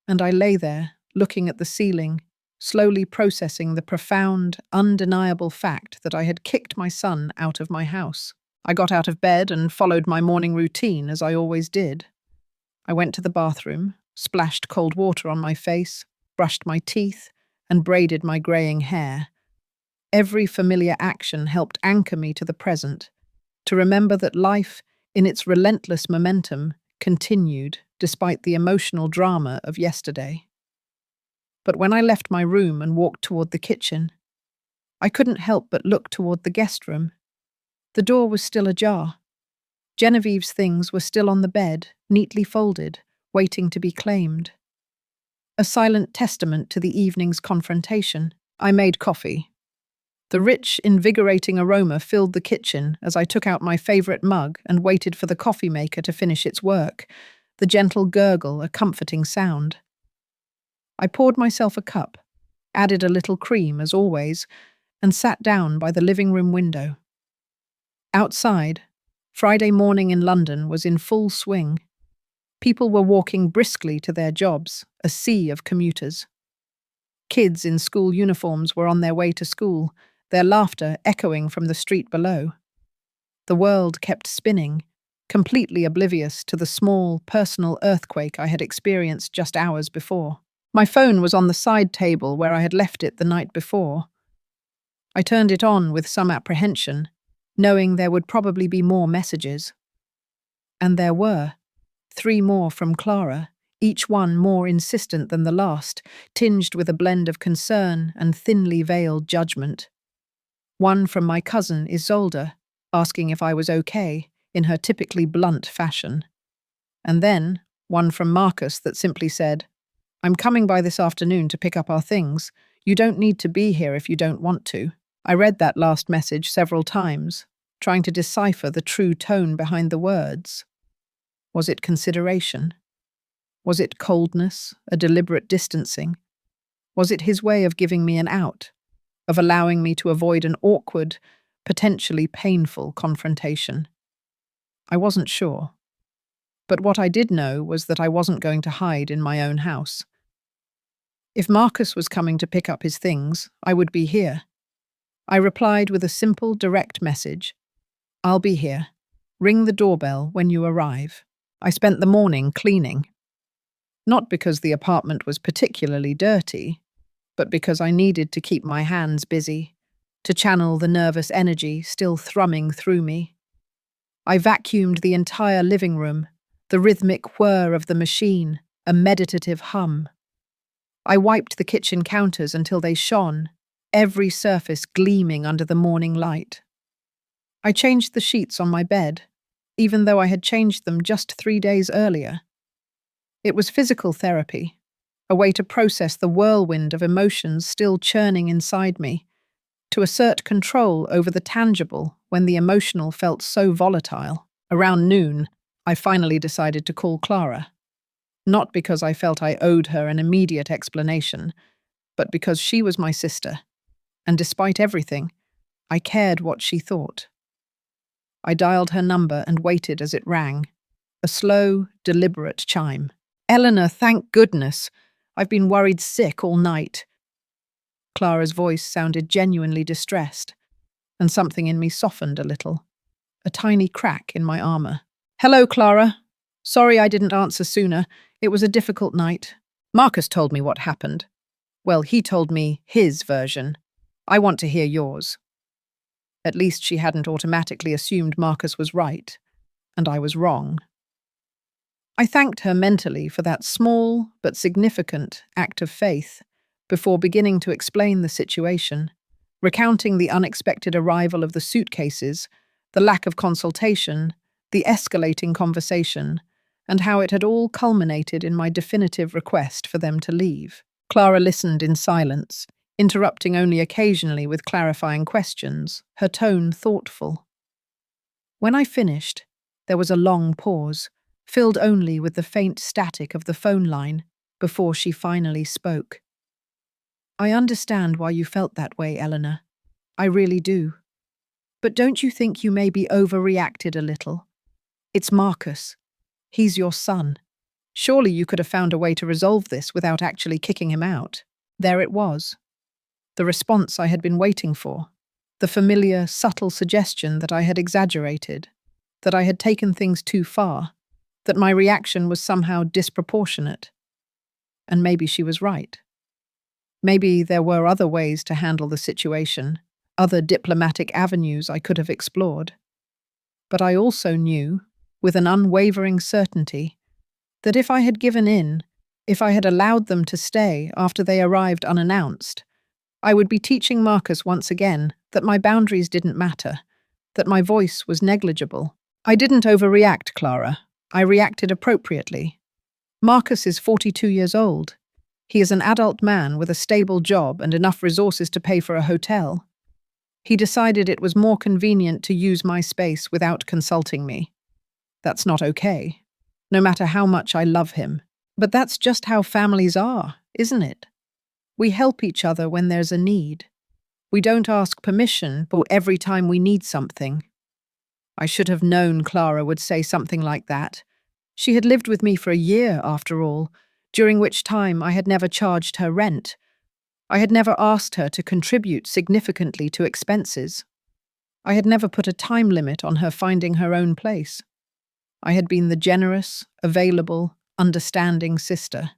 and I lay there, looking at the ceiling, slowly processing the profound, undeniable fact that I had kicked my son out of my house. I got out of bed and followed my morning routine as I always did. I went to the bathroom, splashed cold water on my face, brushed my teeth, and braided my greying hair. Every familiar action helped anchor me to the present, to remember that life, in its relentless momentum, continued despite the emotional drama of yesterday. But when I left my room and walked toward the kitchen, I couldn't help but look toward the guest room. The door was still ajar. Genevieve's things were still on the bed, neatly folded, waiting to be claimed. A silent testament to the evening's confrontation, I made coffee. The rich, invigorating aroma filled the kitchen as I took out my favorite mug and waited for the coffee maker to finish its work, the gentle gurgle a comforting sound. I poured myself a cup, added a little cream as always, and sat down by the living room window. Outside, Friday morning in London was in full swing. People were walking briskly to their jobs, a sea of commuters. Kids in school uniforms were on their way to school, their laughter echoing from the street below. The world kept spinning, completely oblivious to the small, personal earthquake I had experienced just hours before. My phone was on the side table where I had left it the night before. I turned it on with some apprehension, knowing there would probably be more messages. And there were. 3 more from Clara, each one more insistent than the last, tinged with a blend of concern and thinly veiled judgment. One from my cousin Isolde, asking if I was okay, in her typically blunt fashion. And then one from Marcus that simply said, "I'm coming by this afternoon to pick up our things. You don't need to be here if you don't want to." I read that last message several times, trying to decipher the true tone behind the words. Was it consideration? Was it coldness, a deliberate distancing? Was it his way of giving me an out, of allowing me to avoid an awkward, potentially painful confrontation? I wasn't sure. But what I did know was that I wasn't going to hide in my own house. If Marcus was coming to pick up his things, I would be here. I replied with a simple, direct message. "I'll be here. Ring the doorbell when you arrive." I spent the morning cleaning. Not because the apartment was particularly dirty, but because I needed to keep my hands busy. to channel the nervous energy still thrumming through me. I vacuumed the entire living room, the rhythmic whir of the machine, a meditative hum. I wiped the kitchen counters until they shone, every surface gleaming under the morning light. I changed the sheets on my bed, even though I had changed them just 3 days earlier. It was physical therapy, a way to process the whirlwind of emotions still churning inside me, to assert control over the tangible when the emotional felt so volatile. Around noon, I finally decided to call Clara. Not because I felt I owed her an immediate explanation, but because she was my sister, and despite everything, I cared what she thought. I dialed her number and waited as it rang, a slow, deliberate chime. "Eleanor, thank goodness. I've been worried sick all night." Clara's voice sounded genuinely distressed, and something in me softened a little, a tiny crack in my armor. "Hello, Clara. Sorry I didn't answer sooner. It was a difficult night. Marcus told me what happened. Well, he told me his version. I want to hear yours." At least she hadn't automatically assumed Marcus was right, and I was wrong. I thanked her mentally for that small but significant act of faith before beginning to explain the situation, recounting the unexpected arrival of the suitcases, the lack of consultation, the escalating conversation, and how it had all culminated in my definitive request for them to leave. Clara listened in silence, interrupting only occasionally with clarifying questions, her tone thoughtful. When I finished, there was a long pause, filled only with the faint static of the phone line, before she finally spoke. "I understand why you felt that way, Eleanor. I really do. But don't you think you maybe overreacted a little? It's Marcus. He's your son. Surely you could have found a way to resolve this without actually kicking him out." There it was. The response I had been waiting for. The familiar, subtle suggestion that I had exaggerated, that I had taken things too far, that my reaction was somehow disproportionate. And maybe she was right. Maybe there were other ways to handle the situation, other diplomatic avenues I could have explored. But I also knew, with an unwavering certainty, that if I had given in, if I had allowed them to stay after they arrived unannounced, I would be teaching Marcus once again that my boundaries didn't matter, that my voice was negligible. I didn't overreact, Clara. I reacted appropriately. Marcus is 42 years old. He is an adult man with a stable job and enough resources to pay for a hotel. He decided it was more convenient to use my space without consulting me. That's not okay, no matter how much I love him. But that's just how families are, isn't it? We help each other when there's a need. We don't ask permission for every time we need something. I should have known Clara would say something like that. She had lived with me for a year, after all, during which time I had never charged her rent. I had never asked her to contribute significantly to expenses. I had never put a time limit on her finding her own place. I had been the generous, available, understanding sister.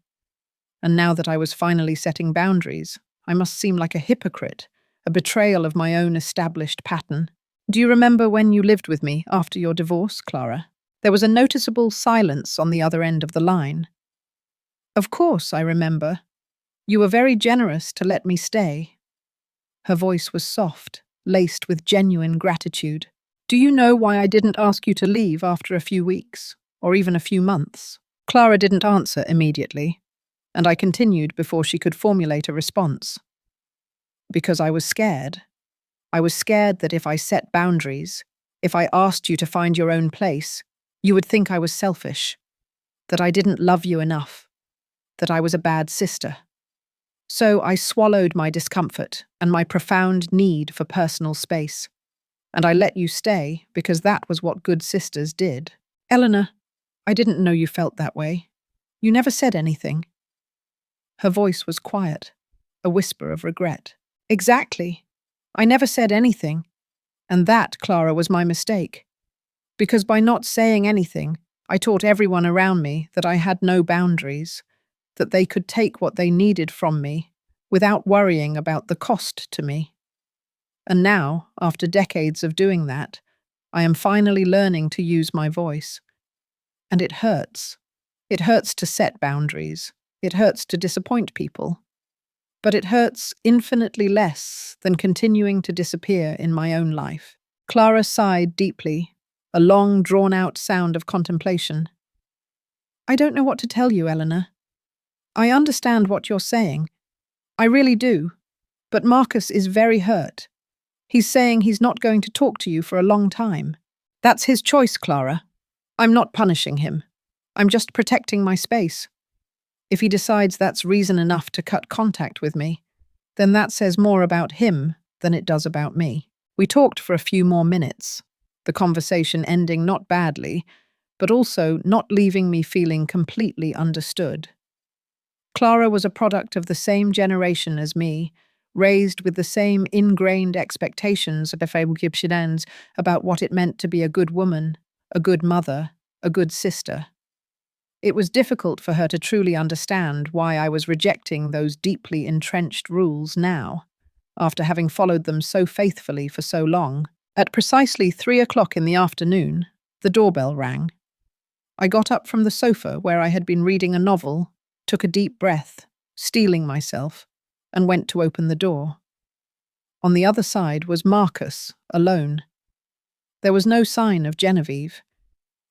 And now that I was finally setting boundaries, I must seem like a hypocrite, a betrayal of my own established pattern. "Do you remember when you lived with me after your divorce, Clara?" There was a noticeable silence on the other end of the line. "Of course, I remember. You were very generous to let me stay." Her voice was soft, laced with genuine gratitude. "Do you know why I didn't ask you to leave after a few weeks, or even a few months?" Clara didn't answer immediately, and I continued before she could formulate a response. "Because I was scared. I was scared that if I set boundaries, if I asked you to find your own place, you would think I was selfish, that I didn't love you enough, that I was a bad sister. So I swallowed my discomfort and my profound need for personal space, and I let you stay because that was what good sisters did. Eleanor, I didn't know you felt that way. You never said anything." Her voice was quiet, a whisper of regret. "Exactly. I never said anything. And that, Clara, was my mistake. Because by not saying anything, I taught everyone around me that I had no boundaries, that they could take what they needed from me without worrying about the cost to me. And now, after decades of doing that, I am finally learning to use my voice. And it hurts. It hurts to set boundaries. It hurts to disappoint people. But it hurts infinitely less than continuing to disappear in my own life. Clara sighed deeply, a long, drawn-out sound of contemplation. I don't know what to tell you, Eleanor. I understand what you're saying. I really do. But Marcus is very hurt. He's saying he's not going to talk to you for a long time. That's his choice, Clara. I'm not punishing him. I'm just protecting my space. If he decides that's reason enough to cut contact with me, then that says more about him than it does about me. We talked for a few more minutes, the conversation ending not badly, but also not leaving me feeling completely understood. Clara was a product of the same generation as me, raised with the same ingrained expectations about what it meant to be a good woman, a good mother, a good sister. It was difficult for her to truly understand why I was rejecting those deeply entrenched rules now, after having followed them so faithfully for so long. At precisely 3 o'clock in the afternoon, the doorbell rang. I got up from the sofa where I had been reading a novel, took a deep breath, steeling myself, and went to open the door. On the other side was Marcus, alone. There was no sign of Genevieve.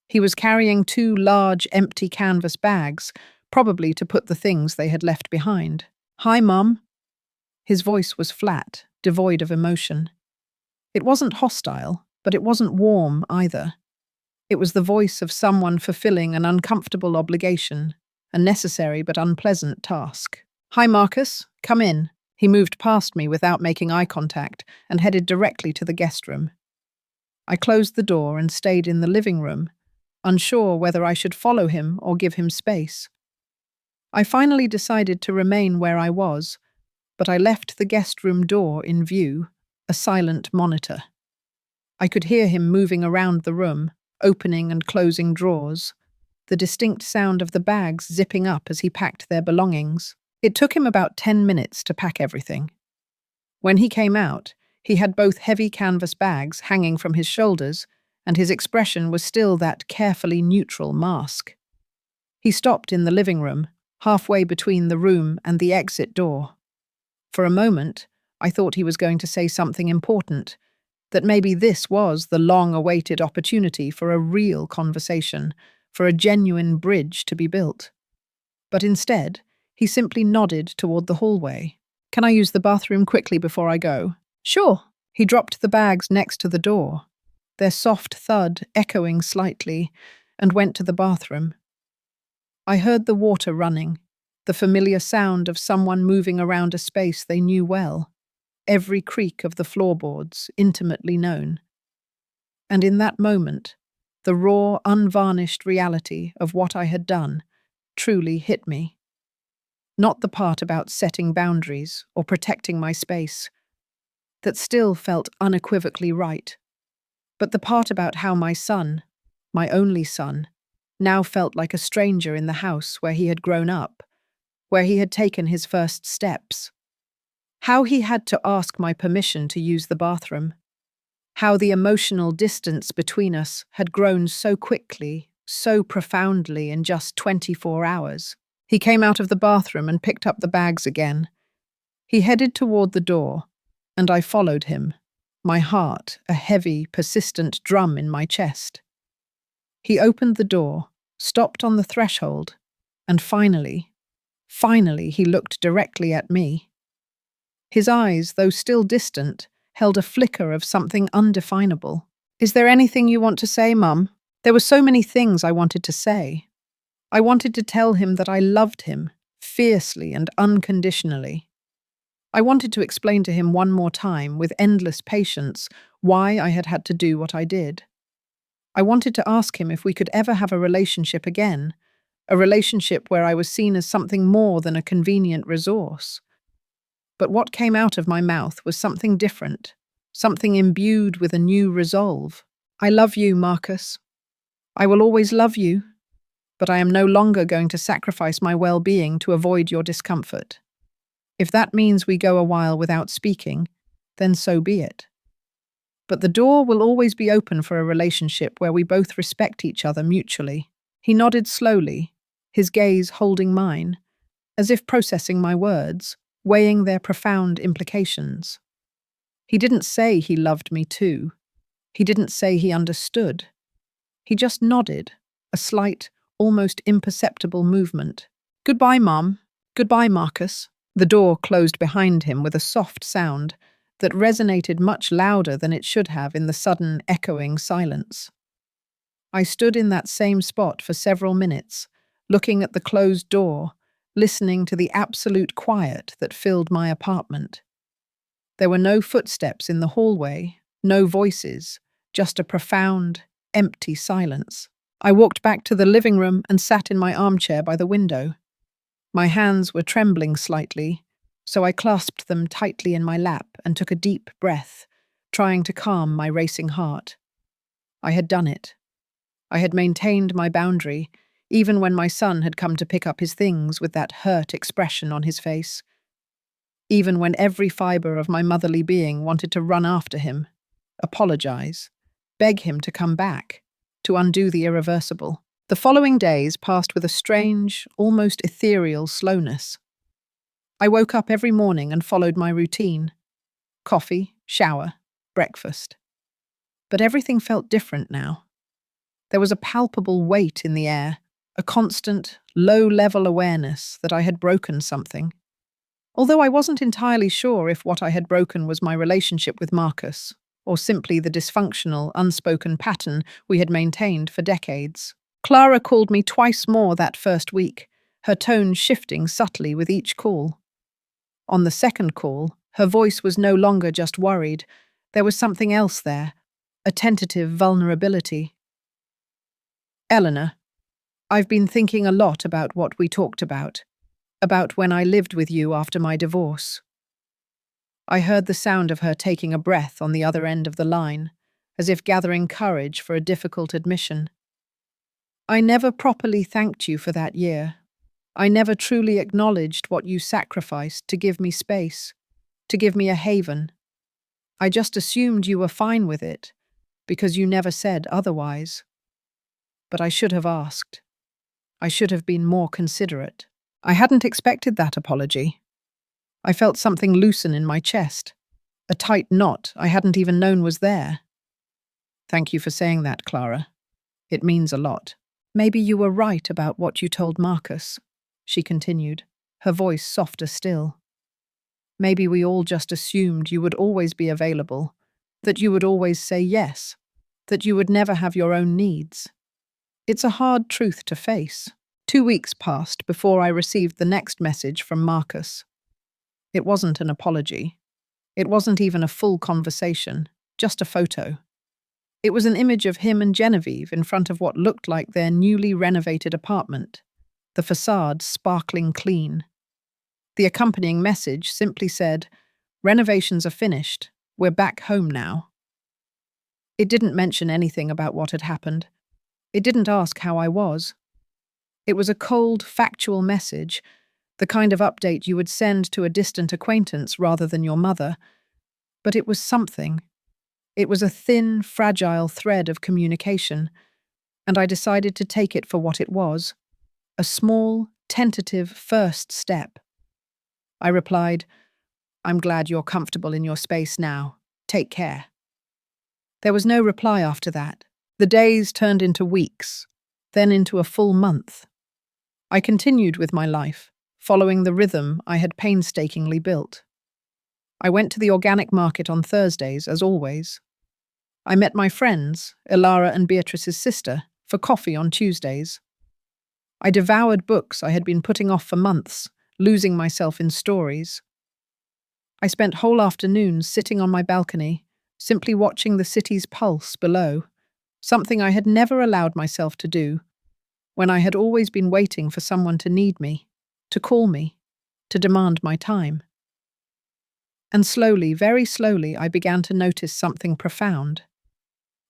He was carrying 2 large, empty canvas bags, probably to put the things they had left behind. "Hi, Mum." His voice was flat, devoid of emotion. It wasn't hostile, but it wasn't warm either. It was the voice of someone fulfilling an uncomfortable obligation, a necessary but unpleasant task. "Hi, Marcus. Come in." He moved past me without making eye contact and headed directly to the guest room. I closed the door and stayed in the living room, unsure whether I should follow him or give him space. I finally decided to remain where I was, but I left the guest room door in view, a silent monitor. I could hear him moving around the room, opening and closing drawers, the distinct sound of the bags zipping up as he packed their belongings. It took him about 10 minutes to pack everything. When he came out, he had both heavy canvas bags hanging from his shoulders, and his expression was still that carefully neutral mask. He stopped in the living room, halfway between the room and the exit door. For a moment, I thought he was going to say something important, that maybe this was the long-awaited opportunity for a real conversation, for a genuine bridge to be built. But instead, he simply nodded toward the hallway. "Can I use the bathroom quickly before I go?" "Sure." He dropped the bags next to the door, their soft thud echoing slightly, and went to the bathroom. I heard the water running, the familiar sound of someone moving around a space they knew well, every creak of the floorboards intimately known. And in that moment, the raw, unvarnished reality of what I had done truly hit me. Not the part about setting boundaries or protecting my space, that still felt unequivocally right, but the part about how my son, my only son, now felt like a stranger in the house where he had grown up, where he had taken his first steps. How he had to ask my permission to use the bathroom. How the emotional distance between us had grown so quickly, so profoundly in just 24 hours. He came out of the bathroom and picked up the bags again. He headed toward the door, and I followed him, my heart a heavy, persistent drum in my chest. He opened the door, stopped on the threshold, and finally he looked directly at me. His eyes, though still distant, held a flicker of something undefinable. "Is there anything you want to say, Mum?" There were so many things I wanted to say. I wanted to tell him that I loved him, fiercely and unconditionally. I wanted to explain to him one more time, with endless patience, why I had had to do what I did. I wanted to ask him if we could ever have a relationship again, a relationship where I was seen as something more than a convenient resource. But what came out of my mouth was something different, something imbued with a new resolve. "I love you, Marcus. I will always love you, but I am no longer going to sacrifice my well-being to avoid your discomfort. If that means we go a while without speaking, then so be it. But the door will always be open for a relationship where we both respect each other mutually. He nodded slowly, his gaze holding mine, as if processing my words, weighing their profound implications. He didn't say he loved me too. He didn't say he understood. He just nodded, a slight, almost imperceptible movement. "Goodbye, Mom. Goodbye, Marcus." The door closed behind him with a soft sound that resonated much louder than it should have in the sudden, echoing silence. I stood in that same spot for several minutes, looking at the closed door, listening to the absolute quiet that filled my apartment. There were no footsteps in the hallway, no voices, just a profound, empty silence. I walked back to the living room and sat in my armchair by the window. My hands were trembling slightly, so I clasped them tightly in my lap and took a deep breath, trying to calm my racing heart. I had done it. I had maintained my boundary, even when my son had come to pick up his things with that hurt expression on his face. Even when every fibre of my motherly being wanted to run after him, apologize, beg him to come back, to undo the irreversible. The following days passed with a strange, almost ethereal slowness. I woke up every morning and followed my routine: coffee, shower, breakfast. But everything felt different now. There was a palpable weight in the air, a constant, low-level awareness that I had broken something. Although I wasn't entirely sure if what I had broken was my relationship with Marcus, or simply the dysfunctional, unspoken pattern we had maintained for decades. Clara called me twice more that first week, her tone shifting subtly with each call. On the second call, her voice was no longer just worried. There was something else there, a tentative vulnerability. "Eleanor, I've been thinking a lot about what we talked about when I lived with you after my divorce." I heard the sound of her taking a breath on the other end of the line, as if gathering courage for a difficult admission. "I never properly thanked you for that year. I never truly acknowledged what you sacrificed to give me space, to give me a haven. I just assumed you were fine with it, because you never said otherwise. But I should have asked. I should have been more considerate." I hadn't expected that apology. I felt something loosen in my chest, a tight knot I hadn't even known was there. "Thank you for saying that, Clara. It means a lot." "Maybe you were right about what you told Marcus," she continued, her voice softer still. "Maybe we all just assumed you would always be available, that you would always say yes, that you would never have your own needs. It's a hard truth to face." 2 weeks passed before I received the next message from Marcus. It wasn't an apology. It wasn't even a full conversation, just a photo. It was an image of him and Genevieve in front of what looked like their newly renovated apartment, the facade sparkling clean. The accompanying message simply said, "Renovations are finished. We're back home now." It didn't mention anything about what had happened. It didn't ask how I was. It was a cold, factual message, the kind of update you would send to a distant acquaintance rather than your mother. But it was something. It was a thin, fragile thread of communication, and I decided to take it for what it was, a small, tentative first step. I replied, "I'm glad you're comfortable in your space now. Take care." There was no reply after that. The days turned into weeks, then into a full month. I continued with my life, following the rhythm I had painstakingly built. I went to the organic market on Thursdays, as always. I met my friends, Ilara and Beatrice's sister, for coffee on Tuesdays. I devoured books I had been putting off for months, losing myself in stories. I spent whole afternoons sitting on my balcony, simply watching the city's pulse below, something I had never allowed myself to do, when I had always been waiting for someone to need me, to call me, to demand my time. And slowly, very slowly, I began to notice something profound.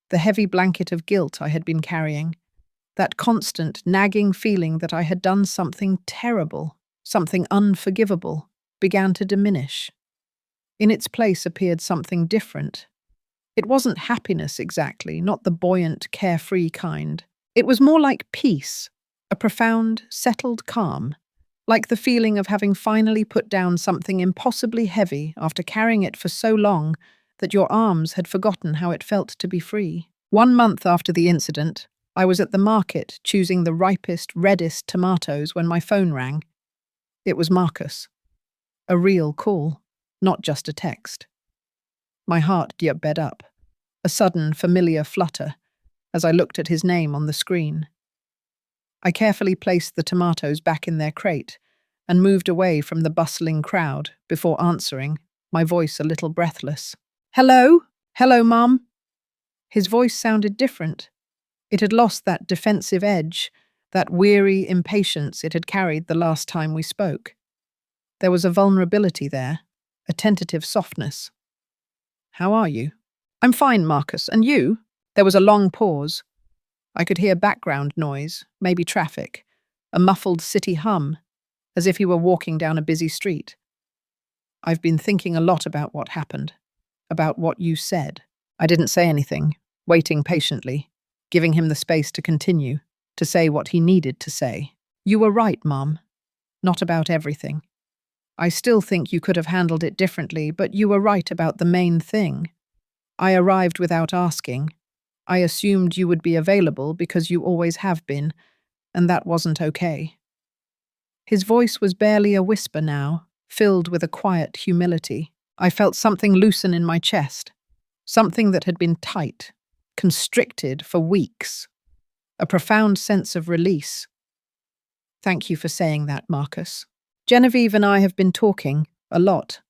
The heavy blanket of guilt I had been carrying, that constant, nagging feeling that I had done something terrible, something unforgivable, began to diminish. In its place appeared something different. It wasn't happiness exactly, not the buoyant, carefree kind. It was more like peace, a profound, settled calm, like the feeling of having finally put down something impossibly heavy after carrying it for so long that your arms had forgotten how it felt to be free. 1 month after the incident, I was at the market choosing the ripest, reddest tomatoes when my phone rang. It was Marcus. A real call, not just a text. My heart sped up, a sudden, familiar flutter, as I looked at his name on the screen. I carefully placed the tomatoes back in their crate and moved away from the bustling crowd before answering, my voice a little breathless. "Hello? Hello, Mum." His voice sounded different. It had lost that defensive edge, that weary impatience it had carried the last time we spoke. There was a vulnerability there, a tentative softness. "How are you?" "I'm fine, Marcus. And you?" There was a long pause. I could hear background noise, maybe traffic, a muffled city hum, as if he were walking down a busy street. "I've been thinking a lot about what happened, about what you said." I didn't say anything, waiting patiently, giving him the space to continue, to say what he needed to say. "You were right, Mum. Not about everything. I still think you could have handled it differently, but you were right about the main thing. I arrived without asking. I assumed you would be available because you always have been, and that wasn't okay." His voice was barely a whisper now, filled with a quiet humility. I felt something loosen in my chest, something that had been tight, constricted for weeks. A profound sense of release. "Thank you for saying that, Marcus. Genevieve and I have been talking, a lot.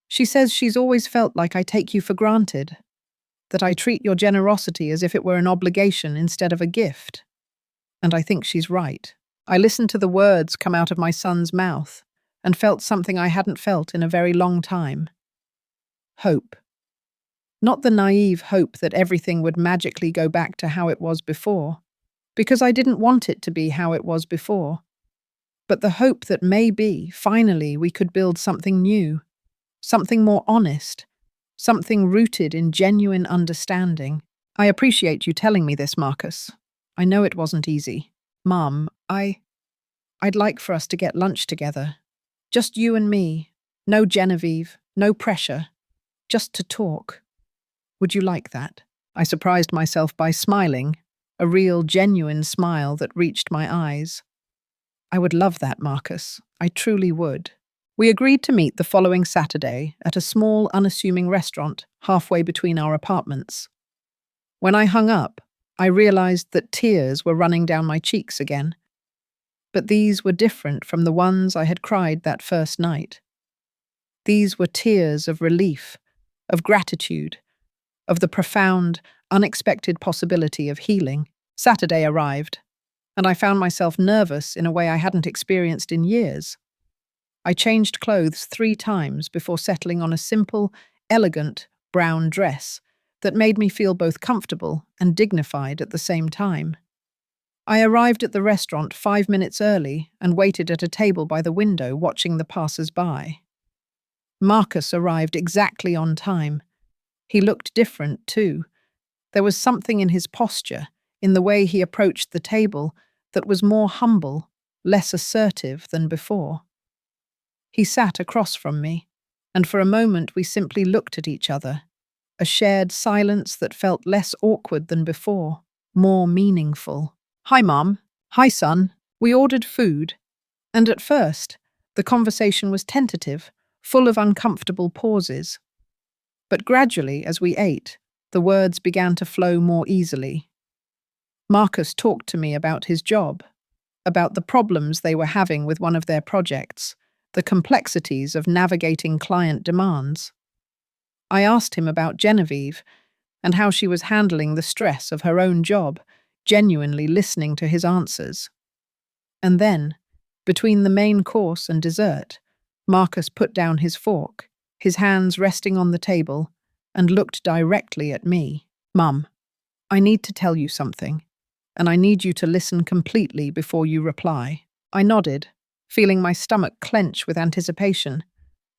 She says she's always felt like I take you for granted, that I treat your generosity as if it were an obligation instead of a gift. And I think she's right." I listened to the words come out of my son's mouth and felt something I hadn't felt in a very long time. Hope. Not the naive hope that everything would magically go back to how it was before, because I didn't want it to be how it was before, but the hope that maybe, finally, we could build something new, something more honest, something rooted in genuine understanding. "I appreciate you telling me this, Marcus. I know it wasn't easy. Mum, I'd like for us to get lunch together. Just you and me. No Genevieve, no pressure. Just to talk. Would you like that?" I surprised myself by smiling, a real, genuine smile that reached my eyes. "I would love that, Marcus. I truly would." We agreed to meet the following Saturday at a small, unassuming restaurant halfway between our apartments. When I hung up, I realized that tears were running down my cheeks again. But these were different from the ones I had cried that first night. These were tears of relief, of gratitude, of the profound, unexpected possibility of healing. Saturday arrived, and I found myself nervous in a way I hadn't experienced in years. I changed clothes 3 times before settling on a simple, elegant brown dress that made me feel both comfortable and dignified at the same time. I arrived at the restaurant 5 minutes early and waited at a table by the window watching the passers-by. Marcus arrived exactly on time. He looked different, too. There was something in his posture, in the way he approached the table, that was more humble, less assertive than before. He sat across from me, and for a moment we simply looked at each other, a shared silence that felt less awkward than before, more meaningful. "Hi, Mom. Hi, son." We ordered food, and at first, the conversation was tentative, full of uncomfortable pauses. But gradually, as we ate, the words began to flow more easily. Marcus talked to me about his job, about the problems they were having with one of their projects, the complexities of navigating client demands. I asked him about Genevieve and how she was handling the stress of her own job, genuinely listening to his answers. And then, between the main course and dessert, Marcus put down his fork, his hands resting on the table, and looked directly at me. "Mum, I need to tell you something, and I need you to listen completely before you reply." I nodded, feeling my stomach clench with anticipation.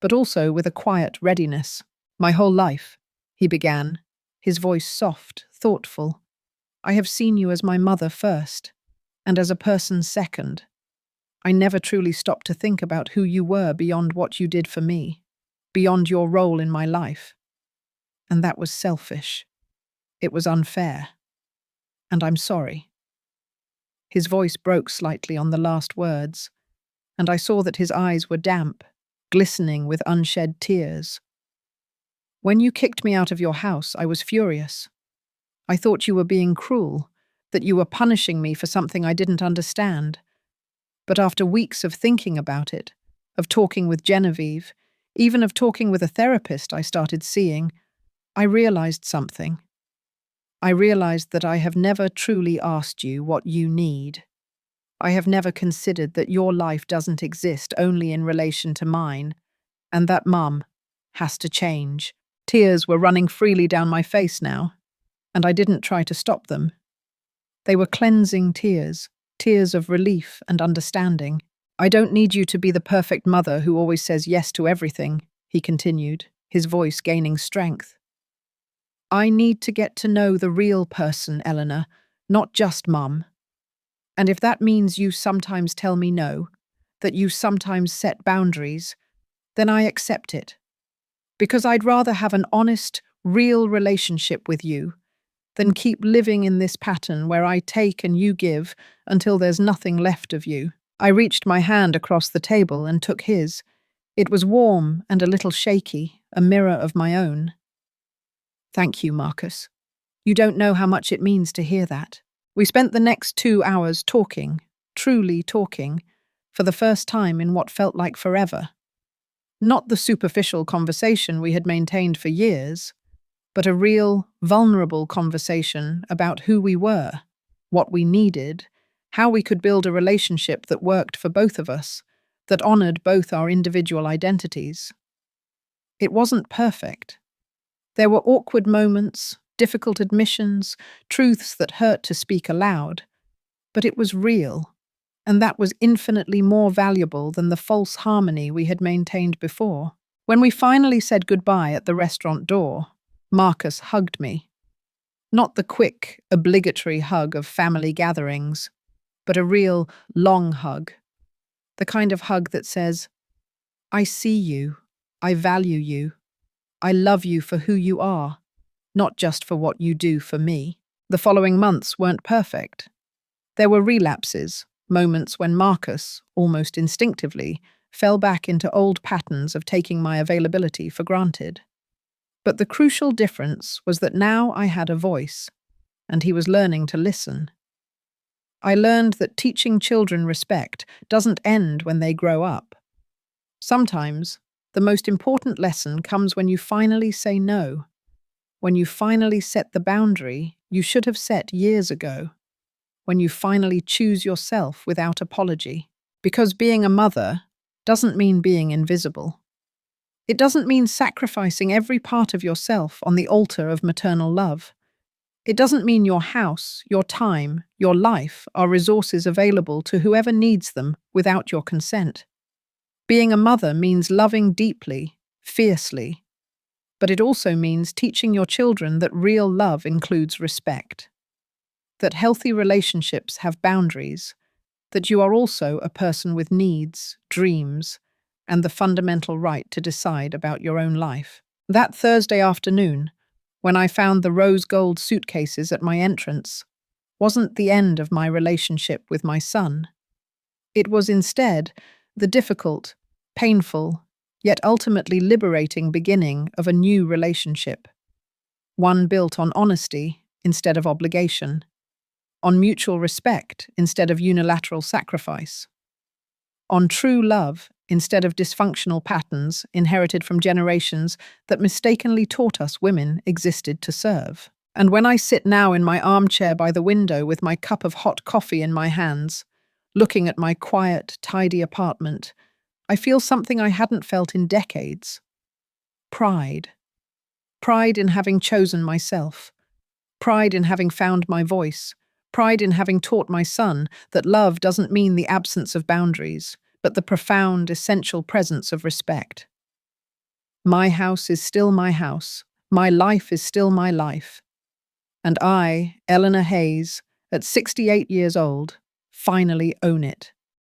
but also with a quiet readiness. My whole life, he began, his voice soft, thoughtful. I have seen you as my mother first, and as a person second. I never truly stopped to think about who you were beyond what you did for me, beyond your role in my life. And that was selfish. It was unfair. And I'm sorry. His voice broke slightly on the last words, and I saw that his eyes were damp, glistening with unshed tears. When you kicked me out of your house, I was furious. I thought you were being cruel, that you were punishing me for something I didn't understand. But after weeks of thinking about it, of talking with Genevieve, even of talking with a therapist I started seeing, I realized something. I realized that I have never truly asked you what you need. I have never considered that your life doesn't exist only in relation to mine, and that Mum has to change. Tears were running freely down my face now, and I didn't try to stop them. They were cleansing tears, tears of relief and understanding. I don't need you to be the perfect mother who always says yes to everything, he continued, his voice gaining strength. I need to get to know the real person, Eleanor, not just Mum. And if that means you sometimes tell me no, that you sometimes set boundaries, then I accept it. Because I'd rather have an honest, real relationship with you than keep living in this pattern where I take and you give until there's nothing left of you. I reached my hand across the table and took his. It was warm and a little shaky, a mirror of my own. Thank you, Marcus. You don't know how much it means to hear that. We spent the next 2 hours talking, truly talking, for the first time in what felt like forever. Not the superficial conversation we had maintained for years, but a real, vulnerable conversation about who we were, what we needed, how we could build a relationship that worked for both of us, that honored both our individual identities. It wasn't perfect. There were awkward moments, difficult admissions, truths that hurt to speak aloud, but it was real. And that was infinitely more valuable than the false harmony we had maintained before. When we finally said goodbye at the restaurant door, Marcus hugged me. Not the quick, obligatory hug of family gatherings, but a real, long hug. The kind of hug that says, I see you, I value you, I love you for who you are, not just for what you do for me. The following months weren't perfect. There were relapses, moments when Marcus, almost instinctively, fell back into old patterns of taking my availability for granted. But the crucial difference was that now I had a voice, and he was learning to listen. I learned that teaching children respect doesn't end when they grow up. Sometimes, the most important lesson comes when you finally say no, when you finally set the boundary you should have set years ago. When you finally choose yourself without apology. Because being a mother doesn't mean being invisible. It doesn't mean sacrificing every part of yourself on the altar of maternal love. It doesn't mean your house, your time, your life are resources available to whoever needs them without your consent. Being a mother means loving deeply, fiercely. But it also means teaching your children that real love includes respect. That healthy relationships have boundaries, that you are also a person with needs, dreams, and the fundamental right to decide about your own life. That Thursday afternoon, when I found the rose gold suitcases at my entrance, wasn't the end of my relationship with my son. It was instead the difficult, painful, yet ultimately liberating beginning of a new relationship. One built on honesty instead of obligation. On mutual respect instead of unilateral sacrifice, on true love instead of dysfunctional patterns inherited from generations that mistakenly taught us women existed to serve. And when I sit now in my armchair by the window with my cup of hot coffee in my hands, looking at my quiet, tidy apartment, I feel something I hadn't felt in decades. Pride. Pride in having chosen myself. Pride in having found my voice. Pride in having taught my son that love doesn't mean the absence of boundaries, but the profound, essential presence of respect. My house is still my house. My life is still my life. And I, Eleanor Hayes, at 68 years old, finally own it.